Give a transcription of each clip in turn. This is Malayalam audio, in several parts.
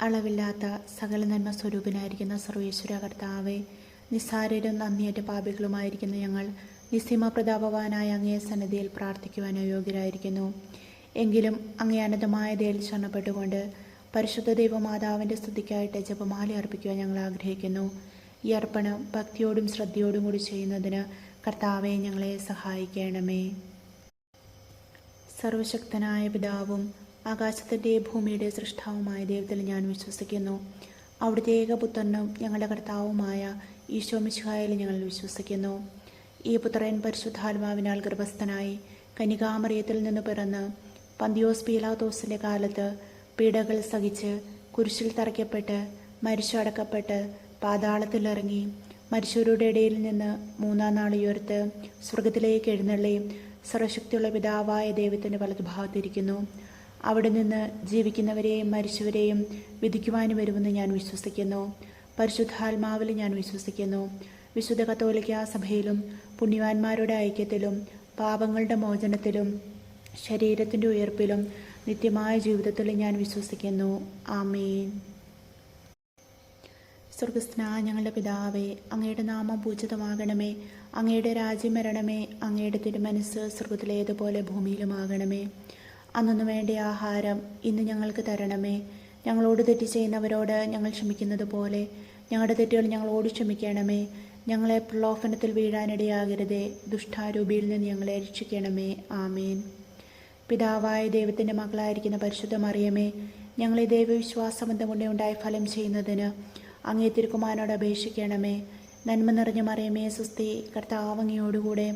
അളവില്ലാത്ത സകല നന്മ സ്വരൂപനായിരിക്കുന്ന സർവേശ്വര കർത്താവെ, നിസ്സാരരും നന്ദിയേറ്റ പാപികളുമായിരിക്കുന്ന ഞങ്ങൾ നിസ്സീമ പ്രതാപവാനായ അങ്ങേ സന്നിധിയിൽ പ്രാർത്ഥിക്കുവാൻ യോഗ്യരായിരിക്കുന്നു. എങ്കിലും അങ്ങേ അനന്തമായ ദയയിൽ ശരണപ്പെട്ടുകൊണ്ട് പരിശുദ്ധ ദൈവമാതാവിൻ്റെ സ്തുതിക്കായിട്ട് ജപമാല അർപ്പിക്കുവാൻ ഞങ്ങൾ ആഗ്രഹിക്കുന്നു. ഈ അർപ്പണം ഭക്തിയോടും ശ്രദ്ധയോടും കൂടി ചെയ്യുന്നതിന് കർത്താവെ ഞങ്ങളെ സഹായിക്കണമേ. സർവശക്തനായ പിതാവും ആകാശത്തിൻ്റെ ഭൂമിയുടെ സൃഷ്ടാവുമായ ദൈവത്തിൽ ഞാൻ വിശ്വസിക്കുന്നു. അവിടുത്തെ ഏകപുത്രനും ഞങ്ങളുടെ കർത്താവുമായ ഈശോ മിശിഹായിൽ ഞങ്ങൾ വിശ്വസിക്കുന്നു. ഈ പുത്രൻ പരിശുദ്ധാത്മാവിനാൽ ഗർഭസ്ഥനായി കന്യകാമറിയത്തിൽ നിന്ന് പിറന്ന് പന്തിയോസ് പീലാത്തോസിൻ്റെ കാലത്ത് പീഡകൾ സഹിച്ച് കുരിശിൽ തറയ്ക്കപ്പെട്ട് മരിച്ചടക്കപ്പെട്ട് പാതാളത്തിലിറങ്ങി മരിച്ചവരുടെ ഇടയിൽ നിന്ന് മൂന്നാം നാൾ ഉയർത്ത് സ്വർഗത്തിലേക്ക് എഴുന്നള്ളി സർവശക്തിയുള്ള പിതാവായ ദൈവത്തിൻ്റെ വലതുഭാഗത്തിരിക്കുന്നു. അവിടെ നിന്ന് ജീവിക്കുന്നവരെയും മരിച്ചവരെയും വിധിക്കുവാനും വരുമെന്ന് ഞാൻ വിശ്വസിക്കുന്നു. പരിശുദ്ധാത്മാവിൽ ഞാൻ വിശ്വസിക്കുന്നു. വിശുദ്ധ കത്തോലിക്കാ സഭയിലും പുണ്യവാന്മാരുടെ ഐക്യത്തിലും പാപങ്ങളുടെ മോചനത്തിലും ശരീരത്തിൻ്റെ ഉയർപ്പിലും നിത്യമായ ജീവിതത്തിലും ഞാൻ വിശ്വസിക്കുന്നു. ആമേൻ. സ്വർഗസ്ഥനായ ഞങ്ങളുടെ പിതാവേ, അങ്ങയുടെ നാമം പൂജിതമാകണമേ. അങ്ങയുടെ രാജ്യം വരണമേ. അങ്ങയുടെ തിരുമനസ്സ് സ്വർഗത്തിലേതുപോലെ ഭൂമിയിലുമാകണമേ. അന്നു വേണ്ട ആഹാരം ഇന്ന് ഞങ്ങൾക്ക് തരണമേ. ഞങ്ങളോട് തെറ്റ് ചെയ്യുന്നവരോട് ഞങ്ങൾ ക്ഷമിക്കുന്നത് പോലെ ഞങ്ങളുടെ തെറ്റുകൾ ഞങ്ങളോട് ക്ഷമിക്കണമേ. ഞങ്ങളെ പ്രലോഭനത്തിൽ വീഴാനിടയാകരുതേ. ദുഷ്ടാരൂപിയിൽ നിന്ന് ഞങ്ങളെ രക്ഷിക്കണമേ. ആമേൻ. പിതാവായ ദൈവത്തിൻ്റെ മകളായിരിക്കുന്ന പരിശുദ്ധ മറിയമേ, ഞങ്ങളെ ദൈവവിശ്വാസബന്ധം കൊണ്ട് ഉണ്ടായി ഫലം ചെയ്യുന്നതിന് അങ്ങേ തിരുക്കുമാരനോട് അപേക്ഷിക്കണമേ. നന്മ നിറഞ്ഞ മറിയമേ സുസ്തി, കർത്താവ് അങ്ങയോടുകൂടെ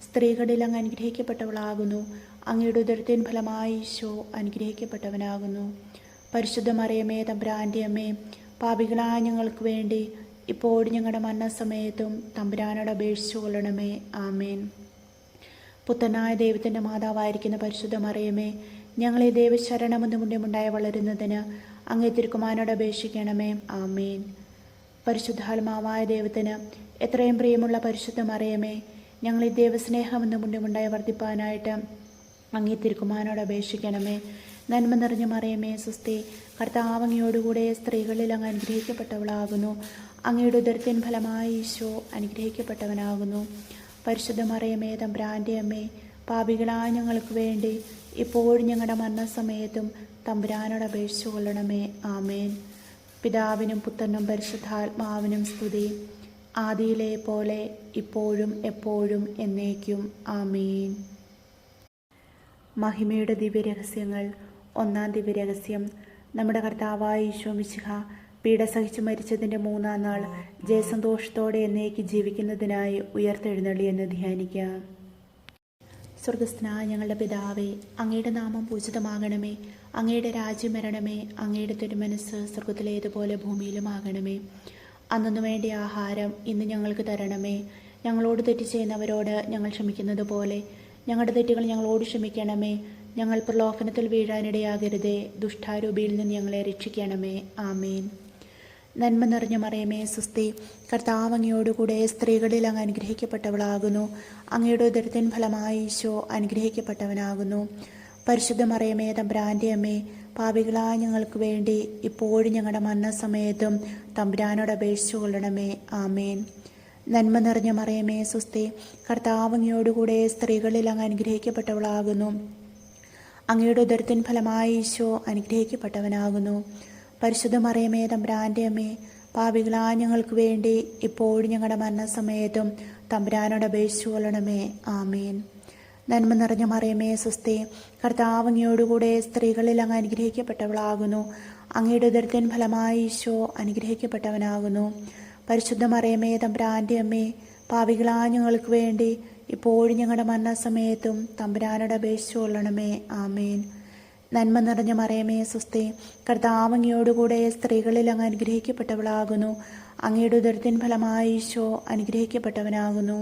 സ്ത്രീകളിൽ അങ്ങ് അനുഗ്രഹിക്കപ്പെട്ടവളാകുന്നു. അങ്ങയുടെ ഉദരത്തിൻ ഫലമായി ഈശോ അനുഗ്രഹിക്കപ്പെട്ടവനാകുന്നു. പരിശുദ്ധ മറിയമേ തമ്പുരാൻ്റെ അമ്മേ, പാപികളായ ഞങ്ങൾക്ക് വേണ്ടി ഇപ്പോഴും ഞങ്ങളുടെ മരണസമയത്തും തമ്പുരാനോട് അപേക്ഷിച്ചു കൊള്ളണമേ. ആമേൻ. പുത്രനായ ദൈവത്തിൻ്റെ മാതാവായിരിക്കുന്ന പരിശുദ്ധ മറിയമേ, ഞങ്ങളെ ദൈവശരണമെന്ന് മുന്നേമുണ്ടായി വളരുന്നതിന് അങ്ങേ തിരുക്കുമാരനോട് അപേക്ഷിക്കണമേ. ആമേൻ. പരിശുദ്ധാത്മാവായ ദൈവത്തിന് എത്രയും പ്രിയമുള്ള പരിശുദ്ധ മറിയമേ, ഞങ്ങളെ ദൈവസ്നേഹമെന്ന് മുന്നേമുണ്ടായി വർദ്ധിപ്പാനായിട്ട് അങ്ങേ തിരുക്കുമാരനോട് അപേക്ഷിക്കണമേ. നന്മ നിറഞ്ഞ മറിയമേ സുസ്തി, കർത്താവ് അങ്ങയോടുകൂടെ സ്ത്രീകളിൽ അങ്ങ് അനുഗ്രഹിക്കപ്പെട്ടവളാകുന്നു. അങ്ങയുടെ ഉദരത്തിൻ ഫലമായി ഈശോ അനുഗ്രഹിക്കപ്പെട്ടവനാകുന്നു. പരിശുദ്ധ മറിയമേ തമ്പുരാൻ്റെ അമ്മേ, പാപികളായ ഞങ്ങൾക്ക് വേണ്ടി ഇപ്പോഴും ഞങ്ങളുടെ മരണസമയത്തും തമ്പുരാനോട് അപേക്ഷിച്ചു കൊള്ളണമേ. ആമേൻ. പിതാവിനും പുത്രനും പരിശുദ്ധാത്മാവിനും സ്തുതി, ആദിയിലെ പോലെ ഇപ്പോഴും എപ്പോഴും എന്നേക്കും. ആമേൻ. മഹിമയുടെ ദിവ്യരഹസ്യങ്ങൾ. ഒന്നാം ദിവ്യരഹസ്യം, നമ്മുടെ കർത്താവായ ഈശോ മിശിഹാ പീഡ സഹിച്ച് മരിച്ചതിൻ്റെ മൂന്നാം നാൾ ജയസന്തോഷത്തോടെ എന്നേക്ക് ജീവിക്കുന്നതിനായി ഉയർത്തെഴുന്നള്ളി എന്ന് ധ്യാനിക്കാം. സ്വർഗസ്ഥനായ ഞങ്ങളുടെ പിതാവേ, അങ്ങയുടെ നാമം പൂജിതമാകണമേ. അങ്ങയുടെ രാജ്യം വരണമേ. അങ്ങയുടെ തിരുമനസ്സ് സ്വർഗത്തിലേതുപോലെ ഭൂമിയിലുമാകണമേ. അന്നു വേണ്ട ആഹാരം ഇന്ന് ഞങ്ങൾക്ക് തരണമേ. ഞങ്ങളോട് തെറ്റ് ചെയ്യുന്നവരോട് ഞങ്ങൾ ക്ഷമിക്കുന്നത് പോലെ ഞങ്ങളുടെ തെറ്റുകൾ ഞങ്ങളോട് ക്ഷമിക്കണമേ. ഞങ്ങൾ പ്രലോഭനത്തിൽ വീഴാനിടയാകരുതേ. ദുഷ്ടാരൂപിയിൽ നിന്ന് ഞങ്ങളെ രക്ഷിക്കണമേ. ആമേൻ. നന്മ നിറഞ്ഞ മറിയമേ സുസ്തി, കർത്താവ് അങ്ങയോടുകൂടെ സ്ത്രീകളിൽ അങ്ങ് അനുഗ്രഹിക്കപ്പെട്ടവളാകുന്നു. അങ്ങയുടെ ഉദരത്തിൻ ഫലമായി ഈശോ അനുഗ്രഹിക്കപ്പെട്ടവനാകുന്നു. പരിശുദ്ധ മറിയമേ തമ്പുരാൻ്റെ അമ്മേ, പാപികളായ ഞങ്ങൾക്ക് വേണ്ടി ഇപ്പോഴും ഞങ്ങളുടെ മരണസമയത്തും തമ്പുരാനോട് അപേക്ഷിച്ചു കൊള്ളണമേ. ആമേൻ. നന്മ നിറഞ്ഞ മറിയമേ സുസ്തി, കർത്താവ് അങ്ങയോടുകൂടെ സ്ത്രീകളിൽ അങ്ങ് അനുഗ്രഹിക്കപ്പെട്ടവളാകുന്നു. അങ്ങയുടെ ഉദരത്തിൻ ഫലമായി ഈശോ അനുഗ്രഹിക്കപ്പെട്ടവനാകുന്നു. പരിശുദ്ധ മറിയമേ തമ്പുരാൻ്റെ അമ്മേ, പാപികളായ ഞങ്ങൾക്ക് വേണ്ടി ഇപ്പോഴും ഞങ്ങളുടെ മരണസമയത്തും തമ്പുരാനോട് അപേക്ഷിച്ചു കൊള്ളണമേ. ആമേൻ. നന്മ നിറഞ്ഞ മറിയമേ സുസ്തി, കർത്താവ് അങ്ങയോടുകൂടെ സ്ത്രീകളിൽ അങ്ങ് അനുഗ്രഹിക്കപ്പെട്ടവളാകുന്നു. അങ്ങയുടെ ഉദരത്തിൻ ഫലമായി ഈശോ അനുഗ്രഹിക്കപ്പെട്ടവനാകുന്നു. പരിശുദ്ധ മറിയമേ തമ്പുരാൻ്റെ അമ്മേ, പാപികളായ ഞങ്ങൾക്ക് വേണ്ടി ഇപ്പോഴും ഞങ്ങളുടെ മരണസമയത്തും തമ്പുരാനോട് അപേക്ഷിച്ചു കൊള്ളണമേ. ആമേൻ. നന്മ നിറഞ്ഞ മറിയമേ സുസ്തി, കർത്താവ് അങ്ങയോടുകൂടെ സ്ത്രീകളിൽ അങ്ങ് അനുഗ്രഹിക്കപ്പെട്ടവളാകുന്നു. അങ്ങയുടെ ഉദരത്തിൻ ഫലമായി ഈശോ അനുഗ്രഹിക്കപ്പെട്ടവനാകുന്നു.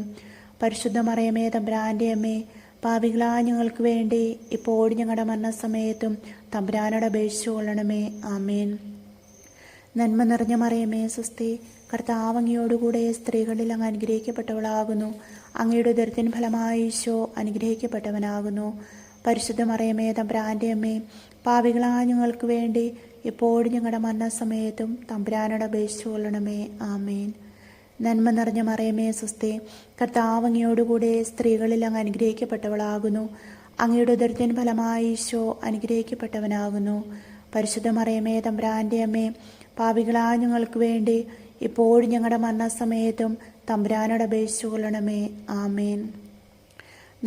പരിശുദ്ധ മറിയമേ തമ്പുരാൻ്റെ അമ്മേ, പാപികളായ ഞങ്ങൾക്ക് വേണ്ടി ഇപ്പോഴും ഞങ്ങളുടെ മരണസമയത്തും തമ്പുരാനോട് അപേക്ഷിച്ചു കൊള്ളണമേ. ആമേൻ. നന്മ നിറഞ്ഞ മറിയമേ സുസ്തി, കർത്താവ് അങ്ങയോടുകൂടെ സ്ത്രീകളിൽ അങ്ങ് അനുഗ്രഹിക്കപ്പെട്ടവളാകുന്നു. അങ്ങയുടെ ഉദരത്തിൻ ഫലമായി ഈശോ അനുഗ്രഹിക്കപ്പെട്ടവനാകുന്നു. പരിശുദ്ധ മറിയമേ തമ്പുരാൻ്റെ അമ്മേ, പാപികളായ ഞങ്ങൾക്ക് വേണ്ടി എപ്പോഴും ഞങ്ങളുടെ മരണസമയത്തും തമ്പുരാനോട് അപേക്ഷിച്ചു കൊള്ളണമേ. ആമേൻ. നന്മ നിറഞ്ഞ മറിയമേ സ്വസ്തി, കർത്താവ് അങ്ങയോടുകൂടെ സ്ത്രീകളിൽ അങ്ങ് അനുഗ്രഹിക്കപ്പെട്ടവളാകുന്നു. അങ്ങയുടെ ഉദരത്തിൻ ഫലമായി ഈശോ അനുഗ്രഹിക്കപ്പെട്ടവനാകുന്നു. പരിശുദ്ധ മറിയമേ തമ്പുരാൻ്റെ അമ്മേ, പാപികളായ ഞങ്ങൾക്ക് വേണ്ടി എപ്പോഴും ഞങ്ങളുടെ മരണസമയത്തും തമ്പുരാനോട് അപേക്ഷിച്ചു കൊള്ളണമേ. ആമേൻ.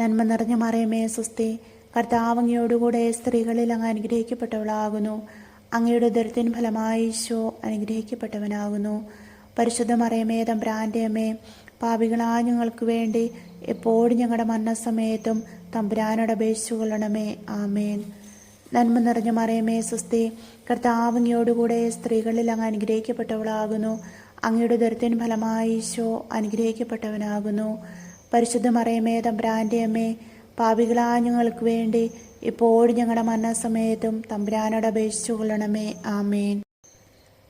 നന്മ നിറഞ്ഞ മറിയമേ സ്വസ്തി, കർത്താവ് അങ്ങയോടുകൂടെ സ്ത്രീകളിൽ അങ്ങ് അനുഗ്രഹിക്കപ്പെട്ടവളാകുന്നു. അങ്ങയുടെ ഉദരത്തിൻ ഫലമായി ഈശോ അനുഗ്രഹിക്കപ്പെട്ടവനാകുന്നു. പരിശുദ്ധ മറിയമേ തമ്പുരാൻ്റെ അമ്മേ, പാപികളായ ഞങ്ങൾക്ക് വേണ്ടി എപ്പോഴും ഞങ്ങളുടെ മരണസമയത്തും തമ്പുരാനോട് അപേക്ഷിച്ചു കൊള്ളണമേ. ആമേൻ. നന്മ നിറഞ്ഞ മറിയമേ സ്വസ്തി, കർത്താവ് അങ്ങയോടുകൂടെ സ്ത്രീകളിൽ അങ്ങ് അനുഗ്രഹിക്കപ്പെട്ടവളാകുന്നു. അങ്ങയുടെ ഉദരത്തിൻ ഫലമായി ഈശോ അനുഗ്രഹിക്കപ്പെട്ടവനാകുന്നു. പരിശുദ്ധ മറിയമേ തമ്പുരാൻ്റെ അമ്മേ, പാപികളായ ഞങ്ങൾക്ക് വേണ്ടി എപ്പോഴും ഞങ്ങളുടെ മരണസമയത്തും തമ്പുരാനോട് അപേക്ഷിച്ചു കൊള്ളണമേ. ആമേൻ.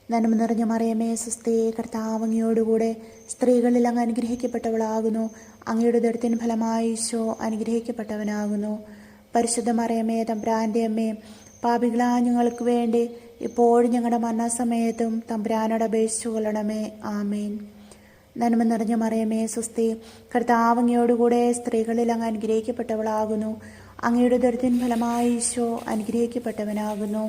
നന്മ നിറഞ്ഞ മറിയമേ സ്വസ്തി, കർത്താവ് അങ്ങയോടുകൂടെ സ്ത്രീകളിൽ അങ്ങ് അനുഗ്രഹിക്കപ്പെട്ടവളാകുന്നു. അങ്ങയുടെ ഉദരത്തിൻ ഫലമായി ഈശോ അനുഗ്രഹിക്കപ്പെട്ടവനാകുന്നു. പരിശുദ്ധ മറിയമേ തമ്പുരാൻ്റെ അമ്മേ, പാപികളായ ഞങ്ങൾക്ക് വേണ്ടി എപ്പോഴും ഞങ്ങളുടെ മരണസമയത്തും തമ്പുരാനോട് അപേക്ഷിച്ചു കൊള്ളണമേ. ആമേൻ. നന്മ നിറഞ്ഞ മറിയമേ സ്വസ്തി, കർത്താവ് അങ്ങയോടുകൂടെ സ്ത്രീകളിൽ അങ്ങ് അനുഗ്രഹിക്കപ്പെട്ടവളാകുന്നു. അങ്ങയുടെ ഉദരത്തിൻ ഫലമായി ഈശോ അനുഗ്രഹിക്കപ്പെട്ടവനാകുന്നു.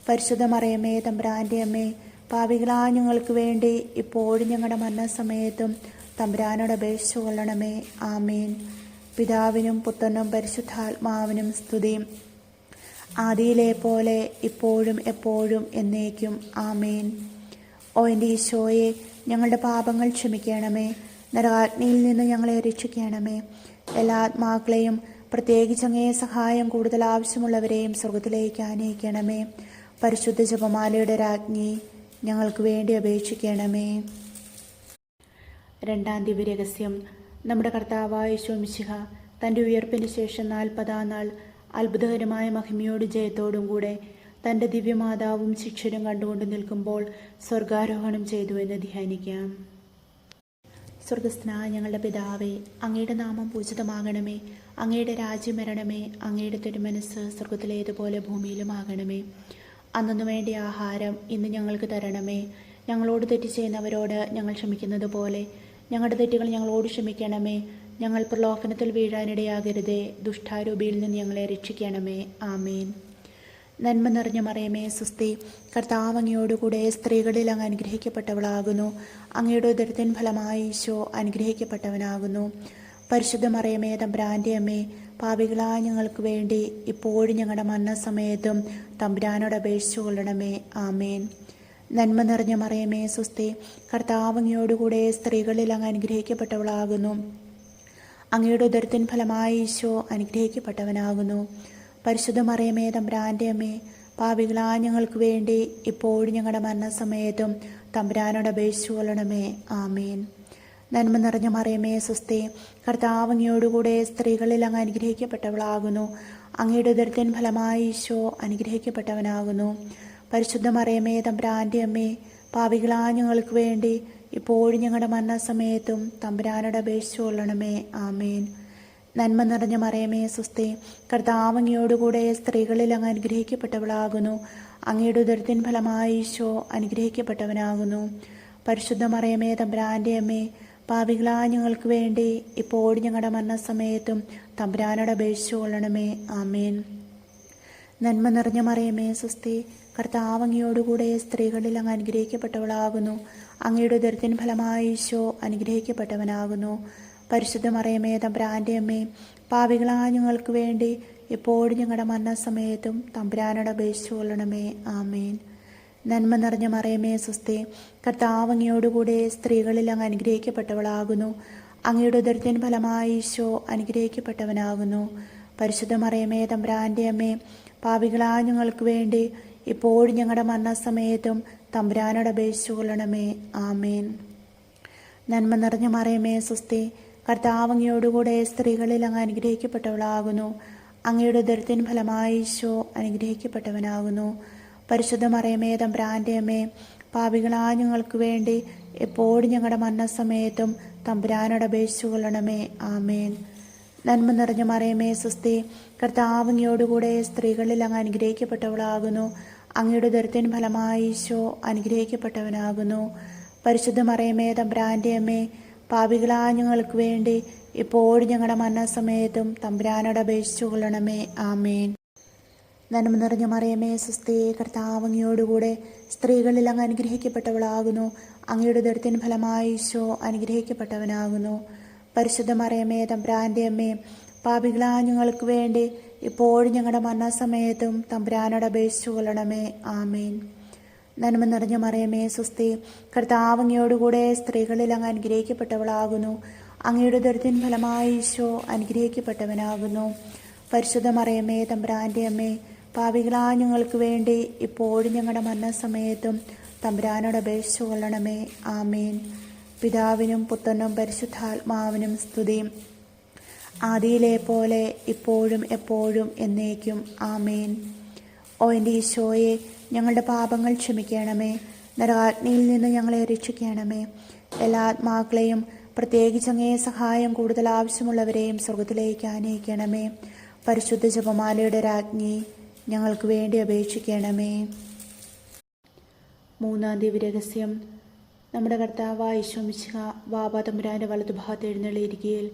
പരിശുദ്ധ മറിയമേ തമ്പുരാൻ്റെ അമ്മേ, പാപികളായ ഞങ്ങൾക്ക് വേണ്ടി ഇപ്പോഴും ഞങ്ങളുടെ മരണസമയത്തും തമ്പുരാനോട് അപേക്ഷിച്ചു കൊള്ളണമേ. ആമേൻ. പിതാവിനും പുത്രനും പരിശുദ്ധാത്മാവിനും സ്തുതി, ആദിയിലെ പോലെ ഇപ്പോഴും എപ്പോഴും എന്നേക്കും. ആമേൻ. ഓ എൻ്റെ ഈശോയെ, ഞങ്ങളുടെ പാപങ്ങൾ ക്ഷമിക്കണമേ. നരകാഗ്നിയിൽ നിന്ന് ഞങ്ങളെ രക്ഷിക്കണമേ. എല്ലാ ആത്മാക്കളെയും, പ്രത്യേകിച്ച് അങ്ങേ സഹായം കൂടുതൽ ആവശ്യമുള്ളവരെയും സ്വർഗത്തിലേക്ക് ആനയിക്കണമേ. പരിശുദ്ധ ജപമാലയുടെ രാജ്ഞി, ഞങ്ങൾക്ക് വേണ്ടി അപേക്ഷിക്കണമേ. രണ്ടാം ദിവ്യരഹസ്യം. നമ്മുടെ കർത്താവായ യേശു മിശിഹ തൻ്റെ ഉയർപ്പിന് ശേഷം 40-ാം നാൾ അത്ഭുതകരമായ മഹിമയോടും ജയത്തോടും കൂടെ തൻ്റെ ദിവ്യമാതാവും ശിഷ്യരും കണ്ടുകൊണ്ട് നിൽക്കുമ്പോൾ സ്വർഗാരോഹണം ചെയ്തു എന്ന് ധ്യാനിക്കാം. സ്വർഗസ്ഥനായ ഞങ്ങളുടെ പിതാവേ, അങ്ങയുടെ നാമം പൂജിതമാകണമേ. അങ്ങയുടെ രാജ്യം വരണമേ. അങ്ങയുടെ തിരുമനസ്സ് സ്വർഗത്തിലേതുപോലെ ഭൂമിയിലുമാകണമേ. അന്നു വേണ്ട ആഹാരം ഇന്ന് ഞങ്ങൾക്ക് തരണമേ. ഞങ്ങളോട് തെറ്റ് ചെയ്യുന്നവരോട് ഞങ്ങൾ ക്ഷമിക്കുന്നത് പോലെ ഞങ്ങളുടെ തെറ്റുകൾ ഞങ്ങളോട് ക്ഷമിക്കണമേ. ഞങ്ങൾ പ്രലോഭനത്തിൽ വീഴാനിടയാകരുതേ. ദുഷ്ടാരൂപിയിൽ നിന്ന് ഞങ്ങളെ രക്ഷിക്കണമേ. ആമേൻ. നന്മ നിറഞ്ഞ മറിയമേ സ്വസ്തി, കർത്താവ് അങ്ങയോടുകൂടെ സ്ത്രീകളിൽ അങ്ങ് അനുഗ്രഹിക്കപ്പെട്ടവളാകുന്നു. അങ്ങയുടെ ഉദരത്തിൻ ഫലമായി ഈശോ അനുഗ്രഹിക്കപ്പെട്ടവനാകുന്നു. പരിശുദ്ധ മറിയമേ തമ്പുരാൻ്റെ അമ്മേ, പാപികളായ ഞങ്ങൾക്ക് വേണ്ടി ഇപ്പോഴും ഞങ്ങളുടെ മരണസമയത്തും തമ്പുരാനോട് അപേക്ഷിച്ചു കൊള്ളണമേ. ആമേൻ. നന്മ നിറഞ്ഞ മറിയമേ സ്വസ്തി, കർത്താവ് അങ്ങയോടുകൂടെ സ്ത്രീകളിൽ അങ്ങ് അനുഗ്രഹിക്കപ്പെട്ടവളാകുന്നു. അങ്ങയുടെ ഉദരത്തിൻ ഫലമായി ഈശോ അനുഗ്രഹിക്കപ്പെട്ടവനാകുന്നു. പരിശുദ്ധ മറിയമേ തമ്പുരാൻ്റെ അമ്മേ, പാപികളായ ഞങ്ങൾക്ക് വേണ്ടി ഇപ്പോഴും ഞങ്ങളുടെ മരണസമയത്തും തമ്പുരാനോട് അപേക്ഷിച്ചു കൊള്ളണമേ. ആമേൻ. നന്മ നിറഞ്ഞ മറിയമേ സ്വസ്തി, കർത്താവ് അങ്ങയോടുകൂടെ സ്ത്രീകളിൽ അങ്ങ് അനുഗ്രഹിക്കപ്പെട്ടവളാകുന്നു. അങ്ങയുടെ ഉദരത്തിൻ ഫലമായി ഈശോ അനുഗ്രഹിക്കപ്പെട്ടവനാകുന്നു. പരിശുദ്ധ മറിയമേ തമ്പുരാൻ്റെ അമ്മേ, പാപികളായ ഞങ്ങൾക്ക് വേണ്ടി ഇപ്പോഴും ഞങ്ങളുടെ മരണസമയത്തും തമ്പുരാനോട് അപേക്ഷിച്ചു കൊള്ളണമേ. ആമേൻ. നന്മ നിറഞ്ഞ മറിയമേ സ്വസ്തി, കർത്താവ് അങ്ങയോടുകൂടെ സ്ത്രീകളിൽ അങ്ങ് അനുഗ്രഹിക്കപ്പെട്ടവളാകുന്നു. അങ്ങയുടെ ഉദരത്തിൻ ഫലമായി ഈശോ അനുഗ്രഹിക്കപ്പെട്ടവനാകുന്നു. പരിശുദ്ധ മറിയമേ തമ്പുരാൻ്റെ അമ്മേ, പാപികളായ ഞങ്ങൾക്ക് വേണ്ടി ഇപ്പോഴും ഞങ്ങളുടെ മരണസമയത്തും തമ്പുരാനോട് അപേക്ഷിച്ചു കൊള്ളണമേ. ആമേൻ. നന്മ നിറഞ്ഞ മറിയമേ സ്വസ്തി, കർത്താവ് അങ്ങയോടുകൂടെ സ്ത്രീകളിൽ അങ്ങ് അനുഗ്രഹിക്കപ്പെട്ടവളാകുന്നു. അങ്ങയുടെ ഉദരത്തിൻ ഫലമായി ഈശോ അനുഗ്രഹിക്കപ്പെട്ടവനാകുന്നു. പരിശുദ്ധ മറിയമേ തമ്പുരാൻ്റെ അമ്മേ, പാപികളായ ഞങ്ങൾക്ക് വേണ്ടി എപ്പോഴും ഞങ്ങളുടെ മരണസമയത്തും തമ്പുരാനോട് അപേക്ഷിച്ചു കൊള്ളണമേ. ആമേൻ. നന്മ നിറഞ്ഞ മറിയമേ സ്വസ്തി, കർത്താവ് അങ്ങയോടുകൂടെ സ്ത്രീകളിൽ അങ്ങ് അനുഗ്രഹിക്കപ്പെട്ടവളാകുന്നു. അങ്ങയുടെ ഉദരത്തിൻ ഫലമായി ഈശോ അനുഗ്രഹിക്കപ്പെട്ടവനാകുന്നു. പരിശുദ്ധ മറിയമേ തമ്പുരാൻ്റെ അമ്മേ, പാപികളായ ഞങ്ങൾക്ക് വേണ്ടി എപ്പോഴും ഞങ്ങളുടെ മരണസമയത്തും തമ്പുരാനോട് അപേക്ഷിച്ചു കൊള്ളണമേ. ആമേൻ. നന്മ നിറഞ്ഞ മറിയമേ സ്വസ്തി, കർത്താവ് അങ്ങയോടുകൂടെ സ്ത്രീകളിൽ അങ്ങ് അനുഗ്രഹിക്കപ്പെട്ടവളാകുന്നു. അങ്ങയുടെ ഉദരത്തിൻ ഫലമായി ഈശോ അനുഗ്രഹിക്കപ്പെട്ടവനാകുന്നു. പരിശുദ്ധ മറിയമേ തമ്പുരാൻ്റെ അമ്മേ, പാപികളായ ഞങ്ങൾക്ക് വേണ്ടി എപ്പോഴും ഞങ്ങളുടെ മരണസമയത്തും തമ്പുരാനോട് അപേക്ഷിച്ചു കൊള്ളണമേ. ആമേൻ. നന്മ നിറഞ്ഞ മറിയമേ സ്വസ്തി, കർത്താവ് അങ്ങയോടുകൂടെ സ്ത്രീകളിൽ അങ്ങ് അനുഗ്രഹിക്കപ്പെട്ടവളാകുന്നു. അങ്ങയുടെ ഉദരത്തിൻ ഫലമായി ഈശോ അനുഗ്രഹിക്കപ്പെട്ടവനാകുന്നു. പരിശുദ്ധ മറിയമേ തമ്പുരാന്റെ അമ്മേ, പാപികളായ ഞങ്ങൾക്ക് വേണ്ടി ഇപ്പോഴും ഞങ്ങളുടെ മരണസമയത്തും തമ്പുരാനോട് അപേക്ഷിച്ചു കൊള്ളണമേ. ആമേൻ. നന്മ നിറഞ്ഞ മറിയമേ സ്വസ്തി, കർത്താവ് അങ്ങയോടുകൂടെ സ്ത്രീകളിൽ അങ്ങ് അനുഗ്രഹിക്കപ്പെട്ടവളാകുന്നു. അങ്ങയുടെ ഉദരത്തിൻ ഫലമായി ഈശോ അനുഗ്രഹിക്കപ്പെട്ടവനാകുന്നു. പരിശുദ്ധ മറിയമേ തമ്പുരാന്റെ അമ്മേ, പാപികളായ ഞങ്ങൾക്ക് വേണ്ടി ഇപ്പോഴും ഞങ്ങളുടെ മരണസമയത്തും തമ്പുരാനോട് അപേക്ഷിച്ചു കൊള്ളണമേ. ആമേൻ. നന്മ നിറഞ്ഞ മറിയമേ സ്വസ്തി, കർത്താവ് അങ്ങയോടുകൂടെ സ്ത്രീകളിൽ അങ്ങ് അനുഗ്രഹിക്കപ്പെട്ടവളാകുന്നു. അങ്ങയുടെ ഉദരത്തിൻ ഫലമായി ഈശോ അനുഗ്രഹിക്കപ്പെട്ടവനാകുന്നു. പരിശുദ്ധ മറിയമേ തമ്പുരാന്റെ അമ്മേ, പാപികളായ ഞങ്ങൾക്ക് വേണ്ടി ഇപ്പോഴും ഞങ്ങളുടെ മരണസമയത്തും തമ്പുരാനോട് അപേക്ഷിച്ചു കൊള്ളണമേ. ആമേൻ. പിതാവിനും പുത്രനും പരിശുദ്ധാത്മാവിനും സ്തുതി, ആദിയിലെ പോലെ ഇപ്പോഴും എപ്പോഴും എന്നേക്കും. ആമേൻ. ഓ എൻ്റെ ഈശോയെ, ഞങ്ങളുടെ പാപങ്ങൾ ക്ഷമിക്കണമേ. നരകാഗ്നിയിൽ നിന്ന് ഞങ്ങളെ രക്ഷിക്കണമേ. എല്ലാ ആത്മാക്കളെയും, പ്രത്യേകിച്ച് അങ്ങേ സഹായം കൂടുതൽ ആവശ്യമുള്ളവരെയും സ്വർഗത്തിലേക്ക് ആനയിക്കണമേ. പരിശുദ്ധ ജപമാലയുടെ രാജ്ഞി, ഞങ്ങൾക്ക് വേണ്ടി അപേക്ഷിക്കണമേ. മൂന്നാം ദിവ്യരഹസ്യം. നമ്മുടെ കർത്താവായ യേശു മിശിഹാ ബാബ തമ്പുരാന്റെ വലതുഭാഗത്ത് എഴുന്നള്ളിയിരിക്കുകയിൽ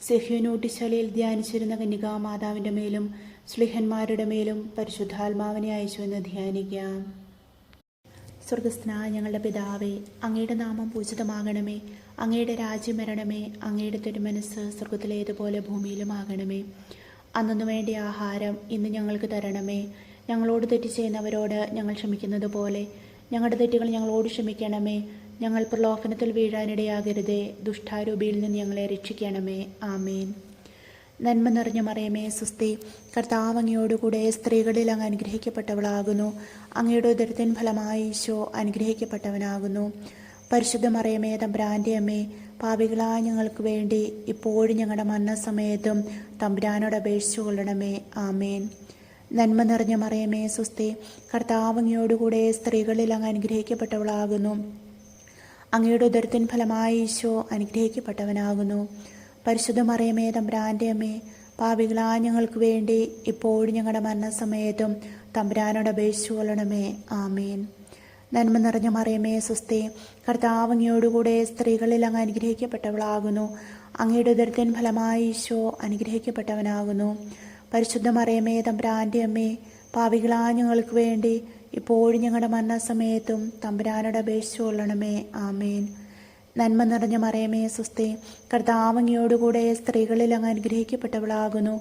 സെഹ്യോനൂട്ടിശാലയിൽ ധ്യാനിച്ചിരുന്ന കന്യകാമാതാവിൻ്റെ മേലും ശ്ലീഹന്മാരുടെ മേലും പരിശുദ്ധാത്മാവിനെ അയച്ചു എന്ന് ധ്യാനിക്കാം. സ്വർഗസ്ഥനായ ഞങ്ങളുടെ പിതാവേ, അങ്ങയുടെ നാമം പൂജിതമാകണമേ. അങ്ങയുടെ രാജ്യം വരണമേ. അങ്ങയുടെ തിരുമനസ്സ് സ്വർഗത്തിലേതുപോലെ ഭൂമിയിലുമാകണമേ. അന്നു വേണ്ട ആഹാരം ഇന്ന് ഞങ്ങൾക്ക് തരണമേ. ഞങ്ങളോട് തെറ്റ് ചെയ്യുന്നവരോട് ഞങ്ങൾ ക്ഷമിക്കുന്നത് പോലെ ഞങ്ങളുടെ തെറ്റുകൾ ഞങ്ങളോട് ക്ഷമിക്കണമേ. ഞങ്ങൾ പ്രലോഭനത്തിൽ വീഴാനിടയാകരുതേ. ദുഷ്ടാരൂപിയിൽ നിന്ന് ഞങ്ങളെ രക്ഷിക്കണമേ. ആമേൻ. നന്മ നിറഞ്ഞ മറിയമേ സ്വസ്തി, കർത്താവ് അങ്ങയോടുകൂടെ സ്ത്രീകളിൽ അങ്ങ് അനുഗ്രഹിക്കപ്പെട്ടവളാകുന്നു. അങ്ങയുടെ ഉദരത്തിൻ ഫലമായി ഈശോ അനുഗ്രഹിക്കപ്പെട്ടവനാകുന്നു. പരിശുദ്ധ മറിയമേ തമ്പുരാന്റെ അമ്മേ, പാപികളായ ഞങ്ങൾക്ക് വേണ്ടി ഇപ്പോഴും ഞങ്ങളുടെ മരണസമയത്തും തമ്പുരാനോട് അപേക്ഷിച്ചു കൊള്ളണമേ. ആമേൻ. നന്മ നിറഞ്ഞ മറിയമേ സ്വസ്തി, കർത്താവ് അങ്ങയോടുകൂടെ സ്ത്രീകളിൽ അങ്ങ് അനുഗ്രഹിക്കപ്പെട്ടവളാകുന്നു. അങ്ങയുടെ ഉദരത്തിൻ ഫലമായി ഈശോ അനുഗ്രഹിക്കപ്പെട്ടവനാകുന്നു. പരിശുദ്ധ മറിയമേ തമ്പുരാന്റെ അമ്മേ, പാപികളായ ഞങ്ങൾക്ക് വേണ്ടി ഇപ്പോഴും ഞങ്ങളുടെ മരണസമയത്തും തമ്പുരാനോട് അപേക്ഷിച്ചു കൊള്ളണമേ. ആമേൻ. നന്മ നിറഞ്ഞ മറിയമേ സ്വസ്തി, കർത്താവ് അങ്ങയോടുകൂടെ സ്ത്രീകളിൽ അങ്ങ് അനുഗ്രഹിക്കപ്പെട്ടവളാകുന്നു. അങ്ങയുടെ ഉദരത്തിൻ ഫലമായി ഈശോ അനുഗ്രഹിക്കപ്പെട്ടവനാകുന്നു. പരിശുദ്ധ മറിയമേ തമ്പുരാന്റെ അമ്മേ, പാപികളായ ഞങ്ങൾക്ക് വേണ്ടി ഇപ്പോഴും ഞങ്ങളുടെ മരണസമയത്തും തമ്പുരാനോട് അപേക്ഷിച്ചു കൊള്ളണമേ. ആമേൻ. നന്മ നിറഞ്ഞ മറിയമേ സ്വസ്തി, കർത്താവ് അങ്ങയോടുകൂടെ സ്ത്രീകളിൽ അങ്ങ് അനുഗ്രഹിക്കപ്പെട്ടവളാകുന്നു.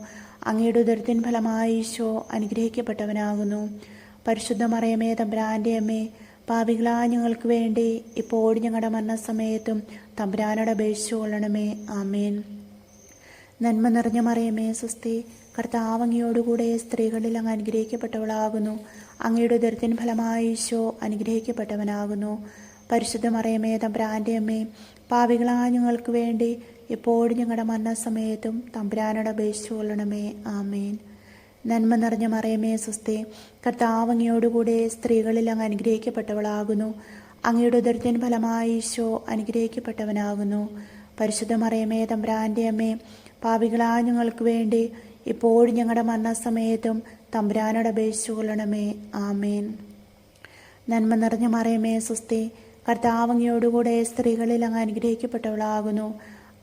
അങ്ങയുടെ ഉദരത്തിൻ ഫലമായി ഈശോ അനുഗ്രഹിക്കപ്പെട്ടവനാകുന്നു. പരിശുദ്ധ മറിയമേ തമ്പുരാന്റെ അമ്മേ, പാപികളായ ഞങ്ങൾക്ക് വേണ്ടി ഇപ്പോഴും ഞങ്ങളുടെ മരണസമയത്തും തമ്പുരാനോട് അപേക്ഷിച്ചു കൊള്ളണമേ. ആമേൻ. നന്മ നിറഞ്ഞ മറിയമേ സ്വസ്തി, കർത്താവ് അങ്ങയോടുകൂടെ സ്ത്രീകളിൽ അങ്ങ് അനുഗ്രഹിക്കപ്പെട്ടവളാകുന്നു. അങ്ങയുടെ ഉദരത്തിൻ ഫലമായി ഈശോ അനുഗ്രഹിക്കപ്പെട്ടവനാകുന്നു. പരിശുദ്ധ മറിയമേ തമ്പുരാന്റെ അമ്മേ, പാപികളായ ഞങ്ങൾക്ക് വേണ്ടി ഇപ്പോഴും ഞങ്ങളുടെ മരണസമയത്തും തമ്പുരാനോട് അപേക്ഷിച്ചു കൊള്ളണമേ. ആമേൻ. നന്മ നിറഞ്ഞ മറിയമേ സ്വസ്തി, കർത്താവ് അങ്ങയോടുകൂടെ സ്ത്രീകളിൽ അങ്ങ് അനുഗ്രഹിക്കപ്പെട്ടവളാകുന്നു. അങ്ങയുടെ ഉദരത്തിൻ ഫലമായി ഈശോ അനുഗ്രഹിക്കപ്പെട്ടവനാകുന്നു. പരിശുദ്ധ മറിയമേ തമ്പുരാന്റെ അമ്മേ, പാപികളായ ഞങ്ങൾക്ക് വേണ്ടി ഇപ്പോഴും ഞങ്ങളുടെ മരണസമയത്തും തമ്പുരാനോട് അപേക്ഷിച്ചു കൊള്ളണമേ. ആമേൻ. നന്മ നിറഞ്ഞ മറിയമേ സ്വസ്തി, കർത്താവ് അങ്ങയോടുകൂടെ സ്ത്രീകളിൽ അങ്ങ് അനുഗ്രഹിക്കപ്പെട്ടവളാകുന്നു.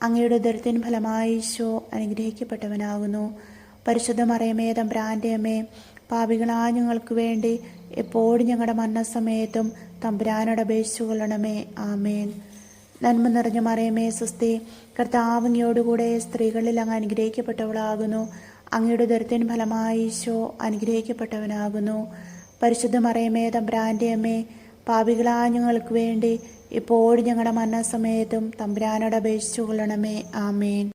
അങ്ങയുടെ ഉദരത്തിൻ ഫലമായി ഈശോ അനുഗ്രഹിക്കപ്പെട്ടവനാകുന്നു. പരിശുദ്ധ മറിയമേ തമ്പുരാന്റെ അമ്മേ, പാപികളായ ഞങ്ങൾക്ക് വേണ്ടി എപ്പോഴും ഞങ്ങളുടെ മരണസമയത്തും തമ്പുരാനോട് അപേക്ഷിച്ചു കൊള്ളണമേ. ആമേൻ. നന്മ നിറഞ്ഞ മറിയമേ സ്വസ്തി, കർത്താവ് അങ്ങയോടുകൂടെ സ്ത്രീകളിൽ അങ്ങ് അനുഗ്രഹിക്കപ്പെട്ടവളാകുന്നു. അങ്ങയുടെ ഉദരത്തിൻ ഫലമായി ഈശോ അനുഗ്രഹിക്കപ്പെട്ടവനാകുന്നു. പരിശുദ്ധ മറിയമേ തമ്പുരാന്റെ അമ്മേ, പാപികളായ ഞങ്ങൾക്ക് വേണ്ടി ഇപ്പോഴും ഞങ്ങളുടെ മരണസമയത്തും തമ്പുരാനോട് അപേക്ഷിച്ചു കൊള്ളണമേ. ആമേൻ.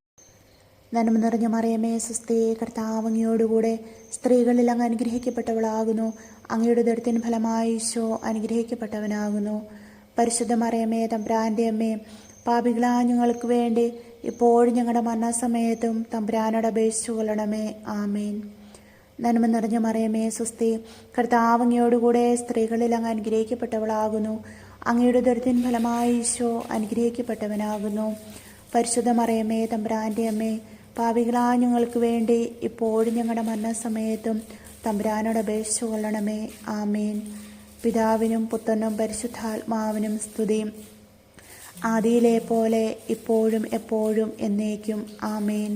നന്മ നിറഞ്ഞ മറിയമേ സ്വസ്തി, കർത്താവ് അങ്ങയോടുകൂടെ സ്ത്രീകളിൽ അങ്ങ് അനുഗ്രഹിക്കപ്പെട്ടവളാകുന്നു. അങ്ങയുടെ ഉദരത്തിൻ ഫലമായി ഈശോ അനുഗ്രഹിക്കപ്പെട്ടവനാകുന്നു. പരിശുദ്ധ മറിയമേ തമ്പുരാന്റെ അമ്മേ, പാപികളായ ഞങ്ങൾക്ക് വേണ്ടി ഇപ്പോഴും ഞങ്ങളുടെ മരണസമയത്തും തമ്പുരാനോട് അപേക്ഷിച്ചു കൊള്ളണമേ. ആമേൻ. നന്മ നിറഞ്ഞ മറിയമേ സ്വസ്തി, കർത്താവ് അങ്ങയോടുകൂടെ സ്ത്രീകളിൽ അങ്ങ് അനുഗ്രഹിക്കപ്പെട്ടവളാകുന്നു. അങ്ങയുടെ ഉദരത്തിൻ ഫലമായി ഈശോ അനുഗ്രഹിക്കപ്പെട്ടവനാകുന്നു. പരിശുദ്ധ മറിയമേ തമ്പുരാന്റെ അമ്മേ, പാപികളായ ഞങ്ങൾക്ക് വേണ്ടി ഇപ്പോഴും ഞങ്ങളുടെ മരണസമയത്തും തമ്പുരാനോട് അപേക്ഷിച്ചു കൊള്ളണമേ. ആമേൻ. പിതാവിനും പുത്രനും പരിശുദ്ധാത്മാവിനും സ്തുതി, ആദിയിലെ പോലെ ഇപ്പോഴും എപ്പോഴും എന്നേക്കും. ആമേൻ.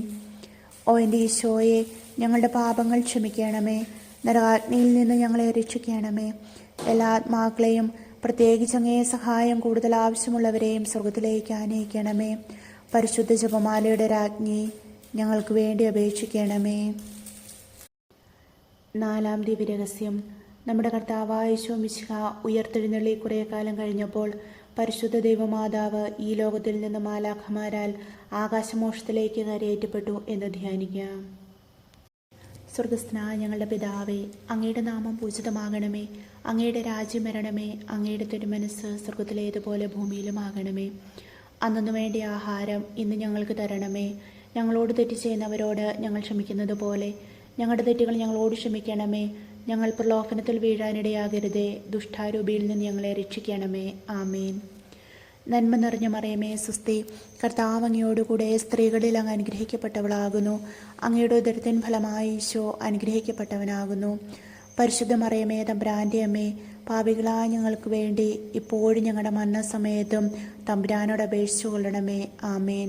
ഓ എൻ്റെ ഈശോയെ, ഞങ്ങളുടെ പാപങ്ങൾ ക്ഷമിക്കണമേ. നരകാഗ്നിയിൽ നിന്ന് ഞങ്ങളെ രക്ഷിക്കണമേ. എല്ലാ ആത്മാക്കളെയും, പ്രത്യേകിച്ച് അങ്ങേ സഹായം കൂടുതൽ ആവശ്യമുള്ളവരെയും സ്വർഗത്തിലേക്ക് ആനയിക്കണമേ. പരിശുദ്ധ ജപമാലയുടെ രാജ്ഞി, ഞങ്ങൾക്ക് വേണ്ടി അപേക്ഷിക്കണമേ. 4-ാം ദിവ്യരഹസ്യം. നമ്മുടെ കർത്താവായ യേശു മിശിഹ ഉയർത്തെഴുന്നള്ളി കുറേ കാലം കഴിഞ്ഞപ്പോൾ പരിശുദ്ധ ദൈവമാതാവ് ഈ ലോകത്തിൽ നിന്ന് മാലാഖമാരാൽ ആകാശമോക്ഷത്തിലേക്ക് കരയേറ്റപ്പെട്ടു എന്ന് ധ്യാനിക്കാം. സ്വർഗസ്ഥനായ ഞങ്ങളുടെ പിതാവേ, അങ്ങയുടെ നാമം പൂജിതമാകണമേ. അങ്ങയുടെ രാജ്യം വരണമേ. അങ്ങയുടെ തിരുമനസ്സ് സ്വർഗത്തിലേതുപോലെ ഭൂമിയിലുമാകണമേ. അന്നു വേണ്ട ആഹാരം ഇന്ന് ഞങ്ങൾക്ക് തരണമേ. ഞങ്ങളോട് തെറ്റ് ചെയ്യുന്നവരോട് ഞങ്ങൾ ക്ഷമിക്കുന്നത് പോലെ ഞങ്ങളുടെ തെറ്റുകൾ ഞങ്ങളോട് ക്ഷമിക്കണമേ. ഞങ്ങൾ പ്രലോഭനത്തിൽ വീഴാനിടയാകരുതേ. ദുഷ്ടാരൂപിയിൽ നിന്ന് ഞങ്ങളെ രക്ഷിക്കണമേ. ആമേൻ. നന്മ നിറഞ്ഞ മറിയമേ, സ്വസ്തി. കർത്താവ് അങ്ങയോടുകൂടെ സ്ത്രീകളിൽ അങ്ങ് അനുഗ്രഹിക്കപ്പെട്ടവളാകുന്നു. അങ്ങയുടെ ഉദരത്തിൻ ഫലമായി ഈശോ അനുഗ്രഹിക്കപ്പെട്ടവനാകുന്നു. പരിശുദ്ധ മറിയമേ, തമ്പുരാൻ്റെ അമ്മേ, പാപികളായ ഞങ്ങൾക്ക് വേണ്ടി ഇപ്പോഴും ഞങ്ങളുടെ മരണസമയത്തും തമ്പുരാനോട് അപേക്ഷിച്ചു കൊള്ളണമേ. ആമേൻ.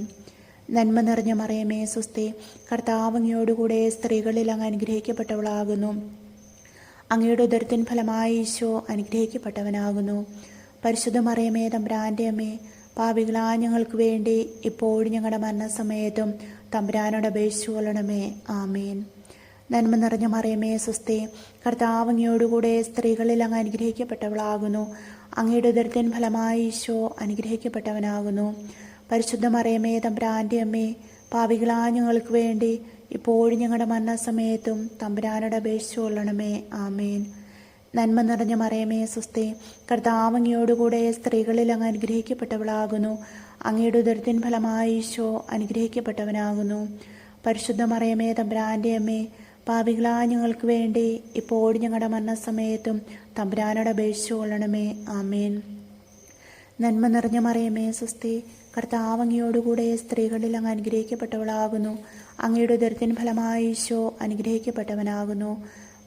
നന്മ നിറഞ്ഞ മറിയമേ, സ്വസ്തി. കർത്താവ് അങ്ങയോടുകൂടെ സ്ത്രീകളിൽ അങ്ങ് അനുഗ്രഹിക്കപ്പെട്ടവളാകുന്നു. അങ്ങയുടെ ഉദരത്തിൻ ഫലമായി ഈശോ അനുഗ്രഹിക്കപ്പെട്ടവനാകുന്നു. പരിശുദ്ധ മറിയമേ, തമ്പുരാൻ്റെ അമ്മേ, പാപികളായ ഞങ്ങൾക്ക് വേണ്ടി ഇപ്പോഴും ഞങ്ങളുടെ മരണസമയത്തും തമ്പുരാനോട് അപേക്ഷിച്ചു കൊള്ളണമേ. ആമേൻ. നന്മ നിറഞ്ഞ മറിയമേ, സ്വസ്തി. കർത്താവ് അങ്ങയോടുകൂടെ സ്ത്രീകളിൽ അങ്ങ് അനുഗ്രഹിക്കപ്പെട്ടവളാകുന്നു. അങ്ങയുടെ ഉദരത്തിൻ ഫലമായി ഈശോ അനുഗ്രഹിക്കപ്പെട്ടവനാകുന്നു. പരിശുദ്ധ മറിയമേ, തമ്പുരാൻ്റെ അമ്മേ, പാപികളായ ഞങ്ങൾക്ക് വേണ്ടി ഇപ്പോഴും ഞങ്ങളുടെ മരണസമയത്തും തമ്പുരാനോട് അപേക്ഷിച്ചു കൊള്ളണമേ. ആമേൻ. നന്മ നിറഞ്ഞ മറിയമേ, സ്വസ്തി. കർത്താവ് അങ്ങയോടുകൂടെ സ്ത്രീകളിൽ അങ്ങ് അനുഗ്രഹിക്കപ്പെട്ടവളാകുന്നു. അങ്ങയുടെ ഉദരത്തിൻ ഫലമായി ഈശോ അനുഗ്രഹിക്കപ്പെട്ടവനാകുന്നു. പരിശുദ്ധ മറിയമേ, തമ്പുരാൻ്റെ അമ്മേ, പാപികളായ ഞങ്ങൾക്ക് വേണ്ടി ഇപ്പോഴും ഞങ്ങളുടെ മരണസമയത്തും തമ്പുരാനോട് അപേക്ഷിച്ചു കൊള്ളണമേ. ആമേൻ. നന്മ നിറഞ്ഞ മറിയമേ, സ്വസ്തി. കർത്താവ് അങ്ങയോടുകൂടെ സ്ത്രീകളിൽ അങ്ങ് അനുഗ്രഹിക്കപ്പെട്ടവളാകുന്നു. അങ്ങയുടെ ഉദരത്തിൻ ഫലമായി ഈശോ അനുഗ്രഹിക്കപ്പെട്ടവനാകുന്നു.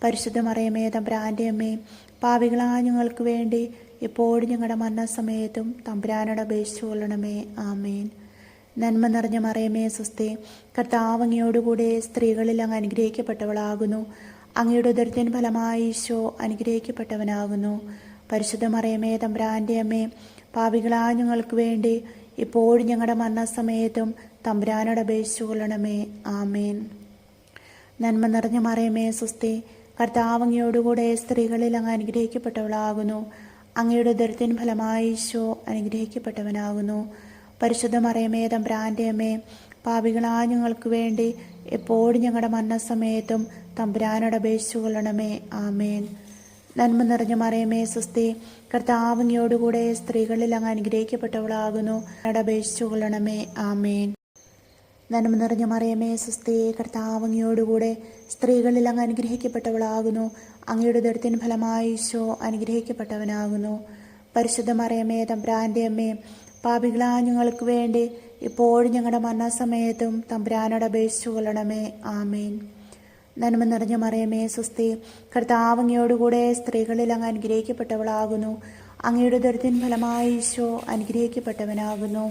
പരിശുദ്ധ മറിയമേ, തമ്പുരാൻ്റെ അമ്മേ, പാപികളായ ഞങ്ങൾക്ക് വേണ്ടി ഇപ്പോഴും ഞങ്ങളുടെ മരണസമയത്തും തമ്പുരാനോട് അപേക്ഷിച്ചു കൊള്ളണമേ. ആമേൻ. നന്മ നിറഞ്ഞ മറിയമേ, സ്വസ്തി. കർത്താവ് അങ്ങയോടുകൂടെ സ്ത്രീകളിൽ അങ്ങ് അനുഗ്രഹിക്കപ്പെട്ടവളാകുന്നു. അങ്ങയുടെ ഉദരത്തിൻ ഫലമായി ഈശോ അനുഗ്രഹിക്കപ്പെട്ടവനാകുന്നു. പരിശുദ്ധ മറിയമേ, തമ്പുരാൻ്റെ അമ്മേ, പാപികളായ ഞങ്ങൾക്ക് വേണ്ടി ഇപ്പോഴും ഞങ്ങളുടെ മരണസമയത്തും തമ്പുരാനോട് അപേക്ഷിച്ചു കൊള്ളണമേ. ആമേൻ. നന്മ നിറഞ്ഞ മറിയമേ, സ്വസ്തി. കർത്താവ് അങ്ങയോടുകൂടെ സ്ത്രീകളിൽ അങ്ങ് അനുഗ്രഹിക്കപ്പെട്ടവളാകുന്നു. അങ്ങയുടെ ഉദരത്തിൻ ഫലമായി ഈശോ അനുഗ്രഹിക്കപ്പെട്ടവനാകുന്നു. പരിശുദ്ധ മറിയമേ, തമ്പുരാൻ്റെ അമ്മേ, പാപികളായ ഞങ്ങൾക്ക് വേണ്ടി എപ്പോഴും ഞങ്ങളുടെ മരണസമയത്തും തമ്പുരാനോട് അപേക്ഷിച്ചു കൊള്ളണമേ. ആമേൻ. നന്മ നിറഞ്ഞ മറിയമേ, സ്വസ്തി. കർത്താവ് അങ്ങയോടുകൂടെ സ്ത്രീകളിൽ അങ്ങ് അനുഗ്രഹിക്കപ്പെട്ടവളാകുന്നു. അപേക്ഷിച്ചു കൊള്ളണമേ. ആമേൻ. നന്മ നിറഞ്ഞ മറിയമേ, സ്വസ്തി. കർത്താവ് അങ്ങയോടുകൂടെ സ്ത്രീകളിൽ അങ്ങ് അനുഗ്രഹിക്കപ്പെട്ടവളാകുന്നു. അങ്ങയുടെ ഉദരത്തിൻ ഫലമായി ഈശോ അനുഗ്രഹിക്കപ്പെട്ടവനാകുന്നു. പരിശുദ്ധ മറിയമേ, തമ്പുരാൻ്റെ അമ്മേ, പാപികളായ ഞങ്ങൾക്ക് വേണ്ടി ഇപ്പോഴും ഞങ്ങളുടെ മരണസമയത്തും തമ്പുരാനോട് അപേക്ഷിച്ചു കൊള്ളണമേ. ആമേൻ. നന്മ നിറഞ്ഞ മറിയമേ, സ്വസ്തി. കർത്താവ് അങ്ങയോടുകൂടെ സ്ത്രീകളിൽ അങ്ങ് അനുഗ്രഹിക്കപ്പെട്ടവളാകുന്നു. അങ്ങയുടെ ഉദരത്തിൻ ഫലമായി ഈശോ അനുഗ്രഹിക്കപ്പെട്ടവനാകുന്നു.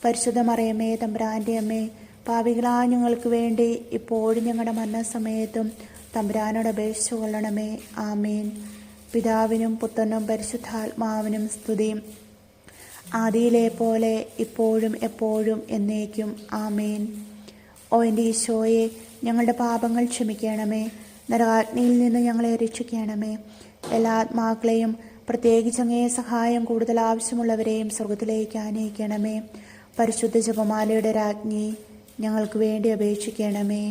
പരിശുദ്ധ മറിയമേ, തമ്പുരാൻ്റെ അമ്മേ, പാപികളായ ഞങ്ങൾക്ക് വേണ്ടി ഇപ്പോഴും ഞങ്ങളുടെ മരണസമയത്തും തമ്പുരാനോട് അപേക്ഷിച്ചു കൊള്ളണമേ. ആമേൻ. പിതാവിനും പുത്രനും പരിശുദ്ധാത്മാവിനും സ്തുതി, ആദിയിലെ പോലെ ഇപ്പോഴും എപ്പോഴും എന്നേക്കും. ആമേൻ. ഓ എൻ്റെ ഈശോയെ, ഞങ്ങളുടെ പാപങ്ങൾ ക്ഷമിക്കണമേ. നരകാഗ്നിയിൽ നിന്ന് ഞങ്ങളെ രക്ഷിക്കണമേ. എല്ലാ ആത്മാക്കളെയും, പ്രത്യേകിച്ച് അങ്ങേ സഹായം കൂടുതൽ ആവശ്യമുള്ളവരെയും സ്വർഗത്തിലേക്ക് ആനയിക്കണമേ. പരിശുദ്ധ ജപമാലയുടെ രാജ്ഞി, ഞങ്ങൾക്ക് വേണ്ടി അപേക്ഷിക്കണമേ.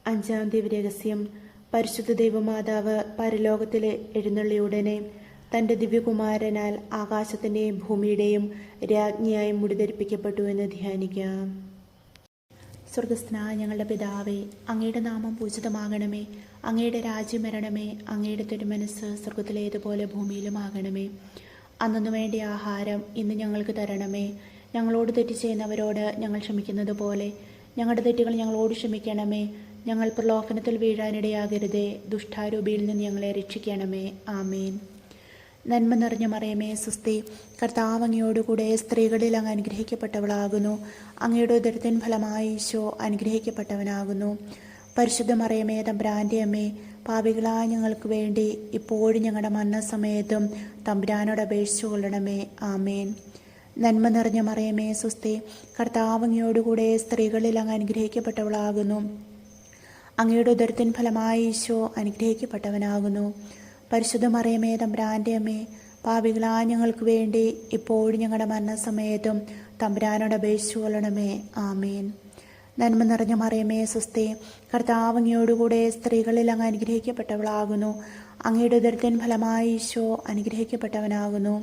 5-ാം ദിവ്യരഹസ്യം. പരിശുദ്ധ ദൈവമാതാവ് പരലോകത്തിലെ എഴുന്നള്ളിയുടനെ തൻ്റെ ദിവ്യകുമാരനാൽ ആകാശത്തിൻ്റെയും ഭൂമിയുടെയും രാജ്ഞിയായി മുടിധരിപ്പിക്കപ്പെട്ടു എന്ന് ധ്യാനിക്കാം. സ്വർഗസ്ഥനായ ഞങ്ങളുടെ പിതാവേ, അങ്ങയുടെ നാമം പൂജിതമാകണമേ. അങ്ങയുടെ രാജ്യം വരണമേ. അങ്ങയുടെ തിരുമനസ്സ് സ്വർഗത്തിലേതുപോലെ ഭൂമിയിലുമാകണമേ. അന്നു വേണ്ട ആഹാരം ഇന്ന് ഞങ്ങൾക്ക് തരണമേ. ഞങ്ങളോട് തെറ്റ് ചെയ്യുന്നവരോട് ഞങ്ങൾ ക്ഷമിക്കുന്നത് പോലെ ഞങ്ങളുടെ തെറ്റുകൾ ഞങ്ങളോട് ക്ഷമിക്കണമേ. ഞങ്ങൾ പ്രലോഭനത്തിൽ വീഴാനിടയാകരുതേ. ദുഷ്ടാരൂപിയിൽ നിന്ന് ഞങ്ങളെ രക്ഷിക്കണമേ. ആമേൻ. നന്മ നിറഞ്ഞ മറിയമേ, സ്വസ്തി. കർത്താവ് അങ്ങയോടുകൂടെ സ്ത്രീകളിൽ അങ്ങ് അനുഗ്രഹിക്കപ്പെട്ടവളാകുന്നു. അങ്ങയുടെ ഉദരത്തിൻ ഫലമായി ഈശോ അനുഗ്രഹിക്കപ്പെട്ടവനാകുന്നു. പരിശുദ്ധ മറിയമേ, തമ്പുരാൻ്റെ അമ്മേ, പാപികളായ ഞങ്ങൾക്ക് വേണ്ടി ഇപ്പോഴും ഞങ്ങളുടെ മരണസമയത്തും തമ്പുരാനോട് അപേക്ഷിച്ചു കൊള്ളണമേ. ആമേൻ. നന്മ നിറഞ്ഞ മറിയമേ, സ്വസ്തി. കർത്താവ് അങ്ങയോടുകൂടെ സ്ത്രീകളിൽ അങ്ങ് അനുഗ്രഹിക്കപ്പെട്ടവളാകുന്നു. അങ്ങയുടെ ഉദരത്തിൻ ഫലമായി ഈശോ അനുഗ്രഹിക്കപ്പെട്ടവനാകുന്നു. പരിശുദ്ധ മറിയമേ, തമ്പുരാൻ്റെ അമ്മേ, പാപികളായ ഞങ്ങൾക്ക് വേണ്ടി ഇപ്പോഴും ഞങ്ങളുടെ മരണസമയത്തും തമ്പുരാനോട് അപേക്ഷിച്ചു കൊള്ളണമേ. ആമേൻ. നന്മ നിറഞ്ഞ മറിയമേ, സ്വസ്തി. കർത്താവ് അങ്ങയോടുകൂടെ സ്ത്രീകളിൽ അങ്ങ് അനുഗ്രഹിക്കപ്പെട്ടവളാകുന്നു. അങ്ങയുടെ ഉദരത്തിൻ ഫലമായി ഈശോ അനുഗ്രഹിക്കപ്പെട്ടവനാകുന്നു.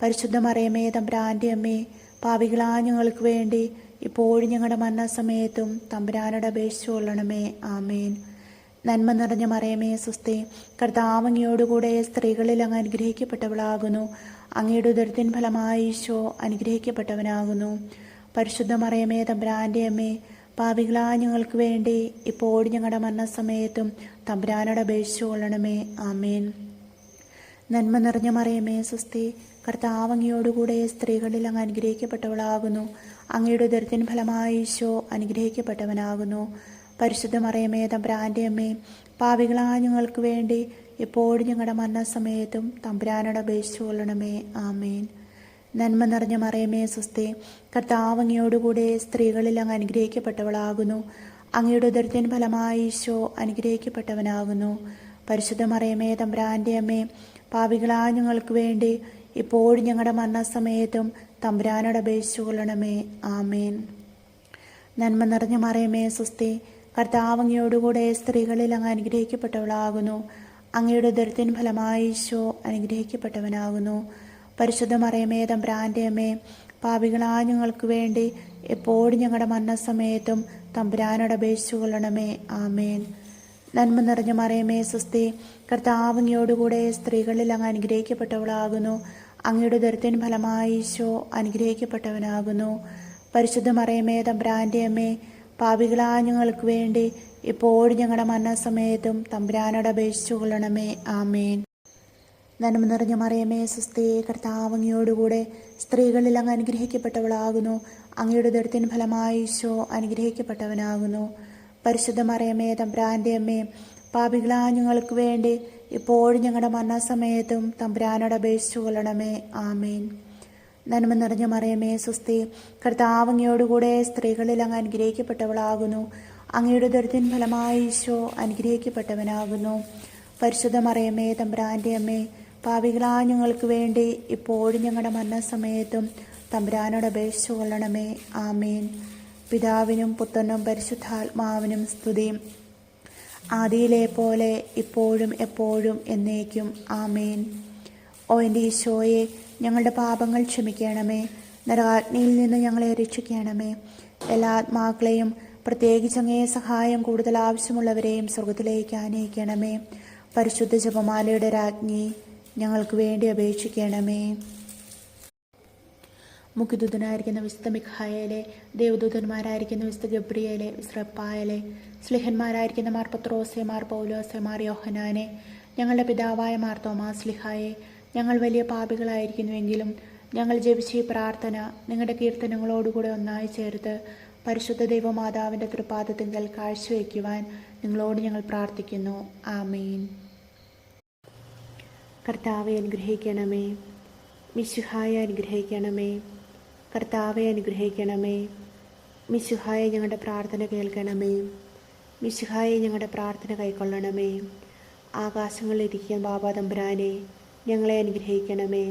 പരിശുദ്ധ മറിയമേ, തമ്പുരാൻ്റെ അമ്മേ, പാപികളായ ഞങ്ങൾക്ക് വേണ്ടി ഇപ്പോഴും ഞങ്ങളുടെ മരണസമയത്തും തമ്പുരാനോട് അപേക്ഷിച്ചു കൊള്ളണമേ. ആമേൻ. നന്മ നിറഞ്ഞ മറിയമേ, സ്വസ്തി. കർത്താവ് അങ്ങയോടുകൂടെ സ്ത്രീകളിൽ അങ്ങ് അനുഗ്രഹിക്കപ്പെട്ടവളാകുന്നു. അങ്ങയുടെ ഉദരത്തിൻ ഫലമായി ഈശോ അനുഗ്രഹിക്കപ്പെട്ടവനാകുന്നു. പരിശുദ്ധ മറിയമേ, തമ്പുരാൻ്റെ അമ്മേ, പാപികളായ ഞങ്ങൾക്ക് വേണ്ടി ഇപ്പോഴും ഞങ്ങളുടെ മരണസമയത്തും തമ്പുരാനോട് അപേക്ഷിച്ചു കൊള്ളണമേ. ആമേൻ. നന്മ നിറഞ്ഞ മറിയമേ, സ്വസ്തി. കർത്താവ് അങ്ങയോടുകൂടെ സ്ത്രീകളിൽ അങ്ങ് അനുഗ്രഹിക്കപ്പെട്ടവളാകുന്നു. അങ്ങയുടെ ഉദരത്തിൻ ഫലമായി ഈശോ അനുഗ്രഹിക്കപ്പെട്ടവനാകുന്നു. പരിശുദ്ധ മറിയമേ, തമ്പുരാൻ്റെ അമ്മേ, പാപികളായ ഞങ്ങൾക്ക് വേണ്ടി ഇപ്പോഴും ഞങ്ങളുടെ മരണസമയത്തും തമ്പുരാനോട് അപേക്ഷിച്ചു കൊള്ളണമേ. ആമേൻ. നന്മ നിറഞ്ഞ മറിയമേ, സ്വസ്തി. കർത്താവ് അങ്ങയോടുകൂടെ സ്ത്രീകളിൽ അങ്ങ് അനുഗ്രഹിക്കപ്പെട്ടവളാകുന്നു. അങ്ങയുടെ ഉദരത്തിൻ ഫലമായി ഈശോ അനുഗ്രഹിക്കപ്പെട്ടവനാകുന്നു. പരിശുദ്ധ മറിയമേ, തമ്പുരാൻ്റെ അമ്മേ, പാപികളായ ഞങ്ങൾക്ക് വേണ്ടി ഇപ്പോഴും ഞങ്ങളുടെ മരണസമയത്തും തമ്പുരാനോട് അപേക്ഷിച്ചു കൊള്ളണമേ. ആമേൻ. നന്മ നിറഞ്ഞ മറിയമേ, സ്വസ്തി. കർത്താവ് അങ്ങയോടുകൂടെ സ്ത്രീകളിൽ അങ്ങ് അനുഗ്രഹിക്കപ്പെട്ടവളാകുന്നു. അങ്ങയുടെ ഉദരത്തിൻ ഫലമായി ഈശോ അനുഗ്രഹിക്കപ്പെട്ടവനാകുന്നു. പരിശുദ്ധ മറിയമേ, തമ്പുരാൻ്റെ അമ്മേ, പാപികളായ ഞങ്ങൾക്ക് വേണ്ടി എപ്പോഴും ഞങ്ങളുടെ മരണസമയത്തും തമ്പുരാനോട് അപേക്ഷിച്ചു കൊള്ളണമേ. ആമേൻ. നന്മ നിറഞ്ഞ മറിയമേ, സ്വസ്തി. കർത്താവ് അങ്ങയോടുകൂടെ സ്ത്രീകളിൽ അങ്ങ് അനുഗ്രഹിക്കപ്പെട്ടവളാകുന്നു. അങ്ങയുടെ ഉദരത്തിൻ ഫലമായി ഈശോ അനുഗ്രഹിക്കപ്പെട്ടവനാകുന്നു. പരിശുദ്ധ മറിയമേ, തമ്പുരാൻ്റെ അമ്മേ, പാപികളായ ഞങ്ങൾക്ക് വേണ്ടി ഇപ്പോഴും ഞങ്ങളുടെ മരണസമയത്തും തമ്പുരാനോട് അപേക്ഷിച്ചു കൊള്ളണമേ. ആമേൻ. നന്മ നിറഞ്ഞ മറിയമേ, സ്വസ്തി. കർത്താവ് അങ്ങയോടുകൂടെ സ്ത്രീകളിൽ അങ്ങ് അനുഗ്രഹിക്കപ്പെട്ടവളാകുന്നു. അങ്ങയുടെ ഉദരത്തിൻ ഫലമായി ഈശോ അനുഗ്രഹിക്കപ്പെട്ടവനാകുന്നു. പരിശുദ്ധ മറിയമേ, തമ്പുരാൻ്റെ അമ്മേ, പാപികളായ ഞങ്ങൾക്ക് വേണ്ടി ഇപ്പോഴും ഞങ്ങളുടെ മരണസമയത്തും തമ്പുരാനോട് അപേക്ഷിച്ചു കൊള്ളണമേ. ആമേൻ. നന്മ നിറഞ്ഞ മറിയമേ, സ്വസ്തി. കർത്താവ് അങ്ങയോടുകൂടെ സ്ത്രീകളിൽ അങ്ങ് അനുഗ്രഹിക്കപ്പെട്ടവളാകുന്നു. അങ്ങയുടെ ഉദരത്തിൻ ഫലമായി ഈശോ അനുഗ്രഹിക്കപ്പെട്ടവനാകുന്നു. പരിശുദ്ധ മറിയമേ, തമ്പുരാൻ്റെ അമ്മേ, പാപികളായ ഞങ്ങൾക്ക് വേണ്ടി ഇപ്പോഴും ഞങ്ങളുടെ മരണസമയത്തും തമ്പുരാനോട് അപേക്ഷിച്ചു കൊള്ളണമേ. ആമേൻ. പിതാവിനും പുത്രനും പരിശുദ്ധാത്മാവിനും സ്തുതി. ആദിയിലെ പോലെ ഇപ്പോഴും എപ്പോഴും എന്നേക്കും. ആമേൻ. ഓ എൻ്റെ ഈശോയെ, ഞങ്ങളുടെ പാപങ്ങൾ ക്ഷമിക്കണമേ. നരകാഗ്നിയിൽ നിന്ന് ഞങ്ങളെ രക്ഷിക്കണമേ. എല്ലാ ആത്മാക്കളെയും, പ്രത്യേകിച്ച് അങ്ങേ സഹായം കൂടുതൽ ആവശ്യമുള്ളവരെയും സ്വർഗത്തിലേക്ക് ആനയിക്കണമേ. പരിശുദ്ധ ജപമാലയുടെ രാജ്ഞി, ഞങ്ങൾക്ക് വേണ്ടി അപേക്ഷിക്കണമേ. മുഖ്യദൂതനായിരിക്കുന്ന വിശുദ്ധ മിഖായേലെ, ദേവദൂതന്മാരായിരിക്കുന്ന വിശുദ്ധ ഗബ്രിയേലെ, വിശ്രപ്പായലെ, സ്ലിഹന്മാരായിരിക്കുന്ന മാർ പത്രോസെ, മാർ പൗലോസെ, മാർ യോഹനാനെ, ഞങ്ങളുടെ പിതാവായ മാർ തോമാസ് സ്ലിഹായെ, ഞങ്ങൾ വലിയ പാപികളായിരിക്കുന്നുവെങ്കിലും ഞങ്ങൾ ജപിച്ച ഈ പ്രാർത്ഥന നിങ്ങളുടെ കീർത്തനങ്ങളോടുകൂടെ ഒന്നായി ചേർത്ത് പരിശുദ്ധ ദൈവമാതാവിൻ്റെ തൃപ്പാദത്തിങ്കൽ കാഴ്ചവെക്കുവാൻ നിങ്ങളോട് ഞങ്ങൾ പ്രാർത്ഥിക്കുന്നു. ആമേൻ. കർത്താവെ അനുഗ്രഹിക്കണമേ. മിശിഹായെ അനുഗ്രഹിക്കണമേ. കർത്താവെ അനുഗ്രഹിക്കണമേ. മിശിഹായെ ഞങ്ങളുടെ പ്രാർത്ഥന കേൾക്കണമേ. മിശിഹായെ ഞങ്ങളുടെ പ്രാർത്ഥന കൈക്കൊള്ളണമേ. ആകാശങ്ങളിലിരിക്കുന്ന ബാബാ തമ്പുരാനെ, ഞങ്ങളെ അനുഗ്രഹിക്കണമേ.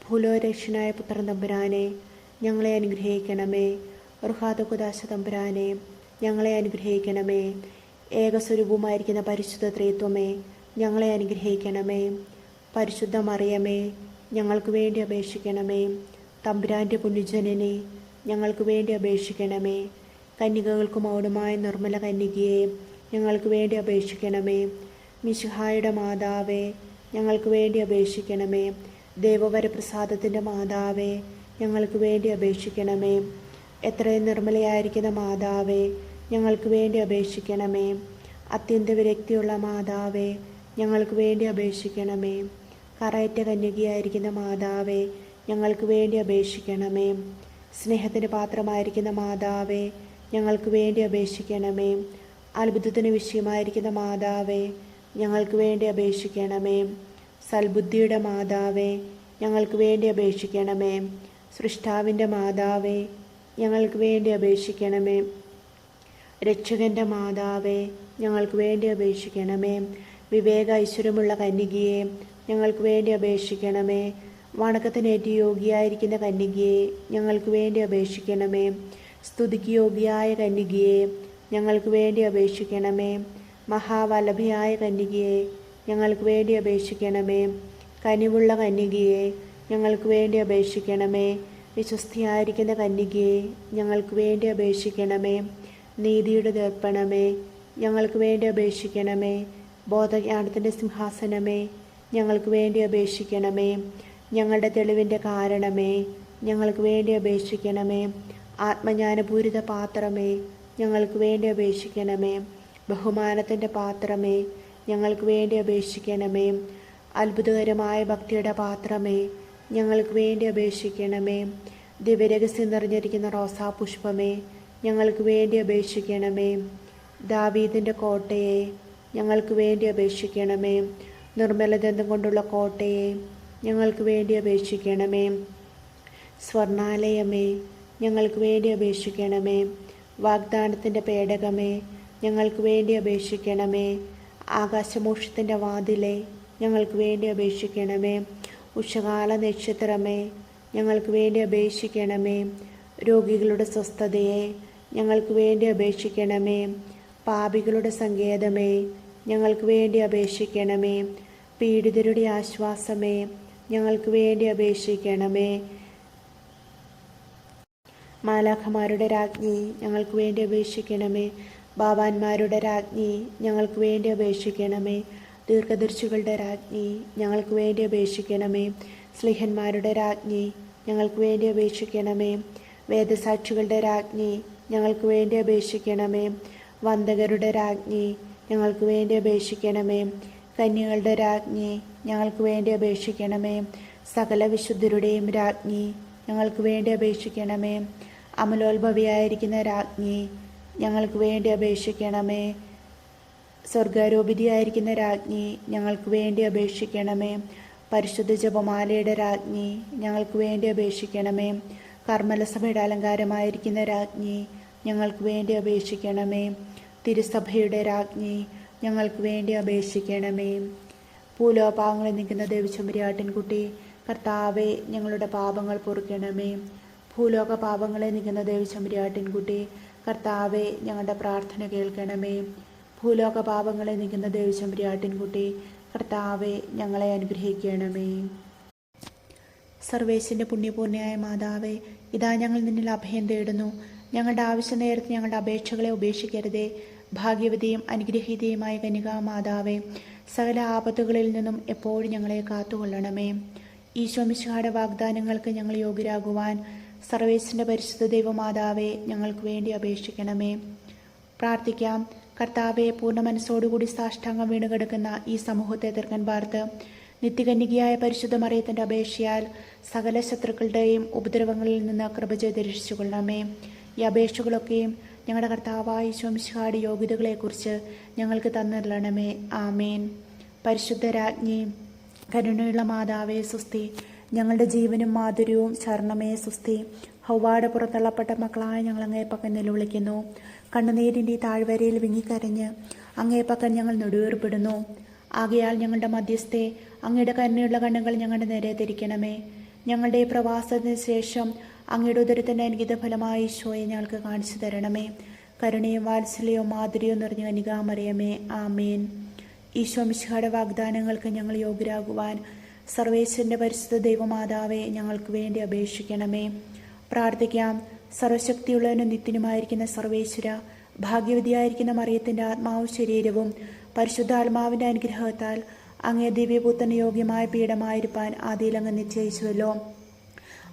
ഭൂലോരക്ഷനായ പുത്രൻ തമ്പുരാനെ, ഞങ്ങളെ അനുഗ്രഹിക്കണമേ. റുഹാദുദാശ തമ്പുരാനെ, ഞങ്ങളെ അനുഗ്രഹിക്കണമേ. ഏകസ്വരൂപമായിരിക്കുന്ന പരിശുദ്ധ ത്രിത്വമേ, ഞങ്ങളെ അനുഗ്രഹിക്കണമേ. പരിശുദ്ധ മറിയമേ, ഞങ്ങൾക്ക് വേണ്ടി അപേക്ഷിക്കണമേ. തമ്പുരാൻ്റെ പുണ്യജനനെ, ഞങ്ങൾക്ക് വേണ്ടി അപേക്ഷിക്കണമേ. കന്യകകൾക്ക് മൗനമായ നിർമ്മല കന്യകയെ, ഞങ്ങൾക്ക് വേണ്ടി അപേക്ഷിക്കണമേ. മിശിഹായുടെ മാതാവേ, ഞങ്ങൾക്ക് വേണ്ടി അപേക്ഷിക്കണമേ. ദേവവരപ്രസാദത്തിൻ്റെ മാതാവേ, ഞങ്ങൾക്ക് വേണ്ടി അപേക്ഷിക്കണമേ. എത്രയും നിർമ്മലയായിരിക്കുന്ന മാതാവേ, ഞങ്ങൾക്ക് വേണ്ടി അപേക്ഷിക്കണമേ. അത്യന്ത വിരക്തിയുള്ള മാതാവേ, ഞങ്ങൾക്ക് വേണ്ടി അപേക്ഷിക്കണമേ. കറയറ്റ കന്യകയായിരിക്കുന്ന മാതാവേ, ഞങ്ങൾക്ക് വേണ്ടി അപേക്ഷിക്കണമേ. സ്നേഹത്തിന് പാത്രമായിരിക്കുന്ന മാതാവേ, ഞങ്ങൾക്ക് വേണ്ടി അപേക്ഷിക്കണമേ. അത്ഭുതത്തിന് വിഷയമായിരിക്കുന്ന മാതാവേ, ഞങ്ങൾക്ക് വേണ്ടി അപേക്ഷിക്കണമേ. സൽബുദ്ധിയുടെ മാതാവേ, ഞങ്ങൾക്ക് വേണ്ടി അപേക്ഷിക്കണമേ. സൃഷ്ടാവിൻ്റെ മാതാവേ, ഞങ്ങൾക്ക് വേണ്ടി അപേക്ഷിക്കണമേ. രക്ഷകൻ്റെ മാതാവേ, ഞങ്ങൾക്ക് വേണ്ടി അപേക്ഷിക്കണമേ. വിവേക ഐശ്വര്യമുള്ള കന്യകയെ, ഞങ്ങൾക്ക് വേണ്ടി അപേക്ഷിക്കണമേ. വണക്കത്തിനേറ്റ് യോഗ്യയായിരിക്കുന്ന കന്യകയെ, ഞങ്ങൾക്ക് വേണ്ടി അപേക്ഷിക്കണമേ. സ്തുതിക്ക് യോഗ്യയായ കന്യകയെ, ഞങ്ങൾക്ക് വേണ്ടി അപേക്ഷിക്കണമേ. മഹാവല്ലഭയായ കന്യകയെ, ഞങ്ങൾക്ക് വേണ്ടി അപേക്ഷിക്കണമേ. കനിവുള്ള കന്യകയെ, ഞങ്ങൾക്ക് വേണ്ടി അപേക്ഷിക്കണമേ. വിശ്വസ്തയായിരിക്കുന്ന കന്യകയെ, ഞങ്ങൾക്ക് വേണ്ടി അപേക്ഷിക്കണമേ. നീതിയുടെ ദർപ്പണമേ, ഞങ്ങൾക്ക് വേണ്ടി അപേക്ഷിക്കണമേ. ബോധജ്ഞാനത്തിൻ്റെ സിംഹാസനമേ, ഞങ്ങൾക്ക് വേണ്ടി അപേക്ഷിക്കണമേ. ഞങ്ങളുടെ തെളിവിൻ്റെ കാരണമേ, ഞങ്ങൾക്ക് വേണ്ടി അപേക്ഷിക്കണമേ. ആത്മജ്ഞാനപൂരിത പാത്രമേ, ഞങ്ങൾക്ക് വേണ്ടി അപേക്ഷിക്കണമേ. ബഹുമാനത്തിൻ്റെ പാത്രമേ, ഞങ്ങൾക്ക് വേണ്ടി അപേക്ഷിക്കണമേ. അത്ഭുതകരമായ ഭക്തിയുടെ പാത്രമേ, ഞങ്ങൾക്ക് വേണ്ടി അപേക്ഷിക്കണമേ. ദിവ്യരഹസ്യം നിറഞ്ഞിരിക്കുന്ന റോസാപുഷ്പമേ, ഞങ്ങൾക്ക് വേണ്ടി അപേക്ഷിക്കണമേ. ദാവീദിൻ്റെ കോട്ടയെ, ഞങ്ങൾക്ക് വേണ്ടി അപേക്ഷിക്കണമേ. നിർമ്മലദന്തം കൊണ്ടുള്ള കോട്ടയെ, ഞങ്ങൾക്ക് വേണ്ടി അപേക്ഷിക്കണമേ. സ്വർണാലയമേ, ഞങ്ങൾക്ക് വേണ്ടി അപേക്ഷിക്കണമേ. വാഗ്ദാനത്തിൻ്റെ പേടകമേ, ഞങ്ങൾക്ക് വേണ്ടി അപേക്ഷിക്കണമേ. ആകാശമോക്ഷത്തിൻ്റെ വാതിലെ, ഞങ്ങൾക്ക് വേണ്ടി അപേക്ഷിക്കണമേ. ഉഷകാല നക്ഷത്രമേ, ഞങ്ങൾക്ക് വേണ്ടി അപേക്ഷിക്കണമേ. രോഗികളുടെ സ്വസ്ഥതയെ, ഞങ്ങൾക്ക് വേണ്ടി അപേക്ഷിക്കണമേ. പാപികളുടെ സങ്കേതമേ, ഞങ്ങൾക്ക് വേണ്ടി അപേക്ഷിക്കണമേ. പീഡിതരുടെ ആശ്വാസമേ, ഞങ്ങൾക്ക് വേണ്ടി അപേക്ഷിക്കണമേ. മാലാഖമാരുടെ രാജ്ഞി, ഞങ്ങൾക്ക് വേണ്ടി അപേക്ഷിക്കണമേ. ബാബാന്മാരുടെ രാജ്ഞി, ഞങ്ങൾക്ക് വേണ്ടി അപേക്ഷിക്കണമേ. ദീർഘദർശികളുടെ രാജ്ഞി, ഞങ്ങൾക്ക് വേണ്ടി അപേക്ഷിക്കണമേ. സ്ലിഹന്മാരുടെ രാജ്ഞി, ഞങ്ങൾക്ക് വേണ്ടി അപേക്ഷിക്കണമേ. വേദസാക്ഷികളുടെ രാജ്ഞി, ഞങ്ങൾക്ക് വേണ്ടി അപേക്ഷിക്കണമേ. വന്ദകരുടെ രാജ്ഞി, ഞങ്ങൾക്ക് വേണ്ടി അപേക്ഷിക്കണമേ. കന്യകളുടെ രാജ്ഞി, ഞങ്ങൾക്ക് വേണ്ടി അപേക്ഷിക്കണമേ. സകല വിശുദ്ധരുടെയും രാജ്ഞി, ഞങ്ങൾക്ക് വേണ്ടി അപേക്ഷിക്കണമേ. അമലോത്ഭവിയായിരിക്കുന്ന രാജ്ഞി, ഞങ്ങൾക്ക് വേണ്ടി അപേക്ഷിക്കണമേ. സ്വർഗാരോപിതയായിരിക്കുന്ന രാജ്ഞി, ഞങ്ങൾക്ക് വേണ്ടി അപേക്ഷിക്കണമേ. പരിശുദ്ധ ജപമാലയുടെ രാജ്ഞി, ഞങ്ങൾക്ക് വേണ്ടി അപേക്ഷിക്കണമേ. കർമ്മലസഭയുടെ അലങ്കാരമായിരിക്കുന്ന രാജ്ഞി, ഞങ്ങൾക്ക് വേണ്ടി അപേക്ഷിക്കണമേ. തിരുസഭയുടെ രാജ്ഞി, ഞങ്ങൾക്ക് വേണ്ടി അപേക്ഷിക്കണമേ. ഭൂലോകപാപങ്ങളെ നീക്കുന്ന ദേവിച്ചമ്പുരാട്ടിൻകുട്ടി, കർത്താവെ, ഞങ്ങളുടെ പാപങ്ങൾ പൊറുക്കണമേ. ഭൂലോക പാപങ്ങളെ നീക്കുന്ന ദേവിച്ചമ്പുരാട്ടിൻകുട്ടി, കർത്താവെ, ഞങ്ങളുടെ പ്രാർത്ഥന കേൾക്കണമേ. ഭൂലോക പാപങ്ങളെ നീക്കുന്ന ദേവിച്ചമ്പുരാട്ടിൻകുട്ടി, കർത്താവെ, ഞങ്ങളെ അനുഗ്രഹിക്കണമേ. സർവേശ്വരൻ്റെ പുണ്യപൂർണ്ണയായ മാതാവേ, ഇതാ ഞങ്ങൾ നിന്നിൽ അഭയം തേടുന്നു. ഞങ്ങളുടെ ആവശ്യ നേരത്ത് ഞങ്ങളുടെ അപേക്ഷകളെ ഉപേക്ഷിക്കരുതേ. ഭാഗ്യവതിയും അനുഗ്രഹീതയുമായ കന്യകാ മാതാവേ, സകല ആപത്തുകളിൽ നിന്നും എപ്പോഴും ഞങ്ങളെ കാത്തുകൊള്ളണമേ. ഈശോ മിശിഹായുടെ വാഗ്ദാനങ്ങൾക്ക് ഞങ്ങൾ യോഗ്യരാകുവാൻ സർവേശ്വരൻ്റെ പരിശുദ്ധ ദൈവമാതാവേ, ഞങ്ങൾക്ക് വേണ്ടി അപേക്ഷിക്കണമേ. പ്രാർത്ഥിക്കാം. കർത്താവെ, പൂർണ്ണ മനസ്സോടുകൂടി സാഷ്ടാംഗം വീണുകിടക്കുന്ന ഈ സമൂഹത്തെ തീർക്കാൻ പാർത്ത് നിത്യകന്യകയായ പരിശുദ്ധ മറിയത്തിൻ്റെ അപേക്ഷയാൽ സകല ശത്രുക്കളുടെയും ഉപദ്രവങ്ങളിൽ നിന്ന് കൃപ ചെയ്ത് രക്ഷിച്ചുകൊള്ളണമേ. ഈ അപേക്ഷകളൊക്കെയും ഞങ്ങളുടെ കർത്താവായ ഈശോ മിശിഹായുടെ യോഗ്യതകളെക്കുറിച്ച് ഞങ്ങൾക്ക് തന്നിരണമേ. ആമേൻ. പരിശുദ്ധ രാജ്ഞി, കരുണയുള്ള മാതാവേ സുസ്തി. ഞങ്ങളുടെ ജീവനും മാധുര്യവും ശരണമേ സുസ്തി. ഹൗവാടെ പുറത്തള്ളപ്പെട്ട മക്കളായ ഞങ്ങൾ അങ്ങേപ്പക്കൻ നിലവിളിക്കുന്നു. കണ്ണുനീരിൻ്റെ താഴ്വരയിൽ വിങ്ങിക്കരഞ്ഞ് അങ്ങേപ്പക്കൻ ഞങ്ങൾ നെടുവേർപ്പെടുന്നു. ആകയാൽ ഞങ്ങളുടെ മധ്യസ്ഥെ, അങ്ങയുടെ കരുണയുള്ള കണ്ണുകൾ ഞങ്ങളുടെ നേരെ തിരിക്കണമേ. ഞങ്ങളുടെ പ്രവാസത്തിന് ശേഷം അങ്ങയുടെ ഉദരത്തിൻ്റെ അനുഗീത ഫലമായ ഈശോയെ ഞങ്ങൾക്ക് കാണിച്ചു തരണമേ. കരുണയും വാത്സല്യവും മാധുര്യവും നിറഞ്ഞ കന്യകാമറിയമേ, ആമേൻ. ഈശോ മിശിഹായുടെ വാഗ്ദാനങ്ങൾക്ക് ഞങ്ങൾ യോഗ്യരാകുവാൻ സർവേശ്വരൻ്റെ പരിശുദ്ധ ദൈവമാതാവെ, ഞങ്ങൾക്ക് വേണ്ടി അപേക്ഷിക്കണമേ. പ്രാർത്ഥിക്കാം. സർവശക്തിയുള്ളവനും നിത്യനുമായിരിക്കുന്ന സർവേശ്വര, ഭാഗ്യവതിയായിരിക്കുന്ന മറിയത്തിൻ്റെ ആത്മാവും ശരീരവും പരിശുദ്ധാത്മാവിൻ്റെ അനുഗ്രഹത്താൽ അങ്ങേ ദിവ്യപുത്രന് യോഗ്യമായ പീഠമായിരിക്കാൻ ആദിയിൽ അങ്ങ് നിശ്ചയിച്ചുവല്ലോ.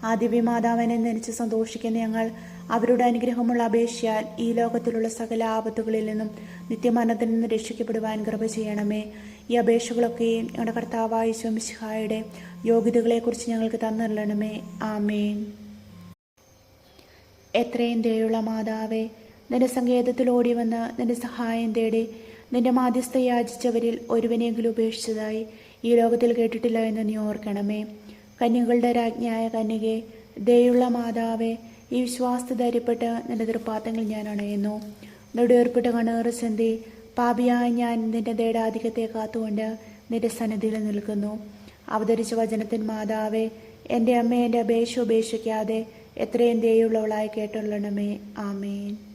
ആ ദിവ്യമാതാവിനെ നനച്ച് സന്തോഷിക്കുന്ന ഞങ്ങൾ അവരുടെ അനുഗ്രഹമുള്ള അപേക്ഷയാൽ ഈ ലോകത്തിലുള്ള സകല ആപത്തുകളിൽ നിന്നും നിത്യമരണത്തിൽ നിന്ന് രക്ഷിക്കപ്പെടുവാൻ കൃപ ചെയ്യണമേ. ഈ അപേക്ഷകളൊക്കെയും ഞങ്ങളുടെ കർത്താവായ ഈശോ മിശിഹായുടെ യോഗ്യതകളെക്കുറിച്ച് ഞങ്ങൾക്ക് തന്നരുളണമേ. ആമേൻ. എത്രയും ദയുള്ള മാതാവേ, നിന്റെ സങ്കേതത്തിൽ ഓടി വന്ന് നിന്റെ സഹായം തേടി നിന്റെ മാധ്യസ്ഥ യാചിച്ചവരിൽ ഒരുവനെങ്കിലും ഉപേക്ഷിച്ചതായി ഈ ലോകത്തിൽ കേട്ടിട്ടില്ല എന്ന് നീ ഓർക്കണമേ. കന്യകളുടെ രാജ്ഞിയായ കന്യകെ, ദയുള്ള മാതാവേ, ഈ വിശ്വാസത്തെ ധൈര്യപ്പെട്ട് നിന്റെ തൃപ്പാദങ്ങൾ ഞാൻ അണയുന്നു. നെടുവേർപ്പിട്ട കണ്ണേറ് ചിന്തി പാപിയായ ഞാൻ നിന്റെ ദൈടാധിക്യത്തെ കാത്തുകൊണ്ട് നിന്റെ സന്നിധിയിൽ നിൽക്കുന്നു. അവതരിച്ച വചനത്തിൻ മാതാവേ, എൻ്റെ അമ്മ എൻ്റെ അപേക്ഷ ഉപേക്ഷിക്കാതെ എത്രയും ദയുള്ളവളായി കേട്ടുള്ളണമേ. ആമേൻ.